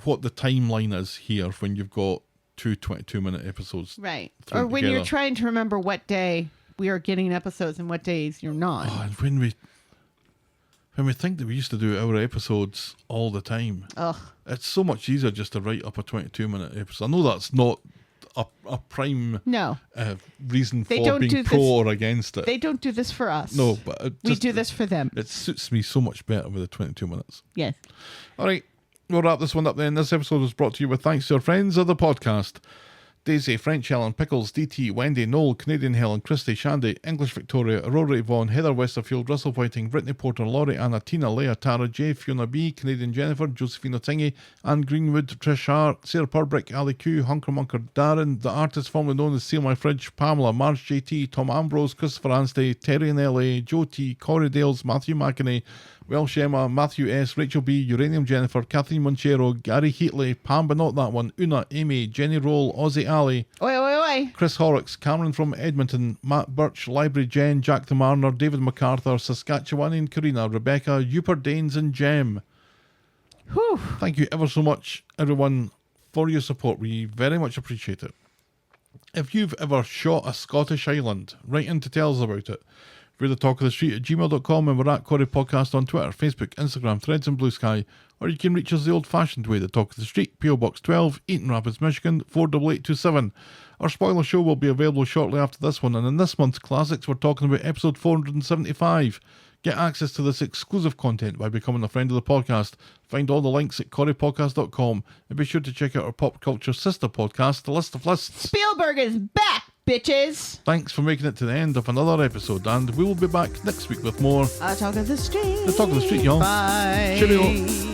what the timeline is here when you've got 2 22-minute episodes. Right. thrown Or when together. you're trying to remember what day we are getting episodes and what days you're not. Oh, and when we think that we used to do our episodes all the time, Ugh. it's so much easier just to write up a 22-minute episode. I know that's not a prime No. reason They for don't being do pro this- or against it. They don't do this for us. No, but we do this for them. It suits me so much better with the 22 minutes. Yes. All right, we'll wrap this one up then. This episode was brought to you with thanks to our friends of the podcast. Daisy, French Helen, Pickles, DT, Wendy, Noel, Canadian Helen, Christy, Shandy, English Victoria, Aurora Yvonne, Heather Westerfield, Russell Whiting, Brittany Porter, Laurie, Anna, Tina, Leah, Tara, Jay, Fiona B, Canadian Jennifer, Josephina Tingy, Anne Greenwood, Trish R, Sarah Purbrick, Ali Q, Hunker Munker, Darren, the artist formerly known as Seal My Fridge, Pamela, Marge JT, Tom Ambrose, Christopher Anstey, Terry in LA, Joe T, Corey Dales, Matthew McInerney, Welsh Emma, Matthew S, Rachel B, Uranium Jennifer, Kathleen Monchero, Gary Heatley, Pam but not that one, Una, Amy, Jenny Roll, Aussie Ali, Oi. Chris Horrocks, Cameron from Edmonton, Matt Birch, Library Jen, Jack the Marner, David MacArthur, Saskatchewanian Karina, Rebecca, Uper Danes and Jem. Whew. Thank you ever so much, everyone, for your support. We very much appreciate it. If you've ever shot a Scottish Highland, write in to tell us about it. We're the Talk of the Street at gmail.com, and we're at Corrie Podcast on Twitter, Facebook, Instagram, Threads and Blue Sky. Or you can reach us the old-fashioned way, the Talk of the Street, PO Box 12, Eaton Rapids, Michigan, 48827. Our spoiler show will be available shortly after this one, and in this month's classics we're talking about episode 475. Get access to this exclusive content by becoming a friend of the podcast. Find all the links at corriepodcast.com, and be sure to check out our pop culture sister podcast, The List of Lists. Spielberg is back, bitches. Thanks for making it to the end of another episode, and we will be back next week with more Talk of the Street. The Talk of the Street, y'all. Bye. Cheerio.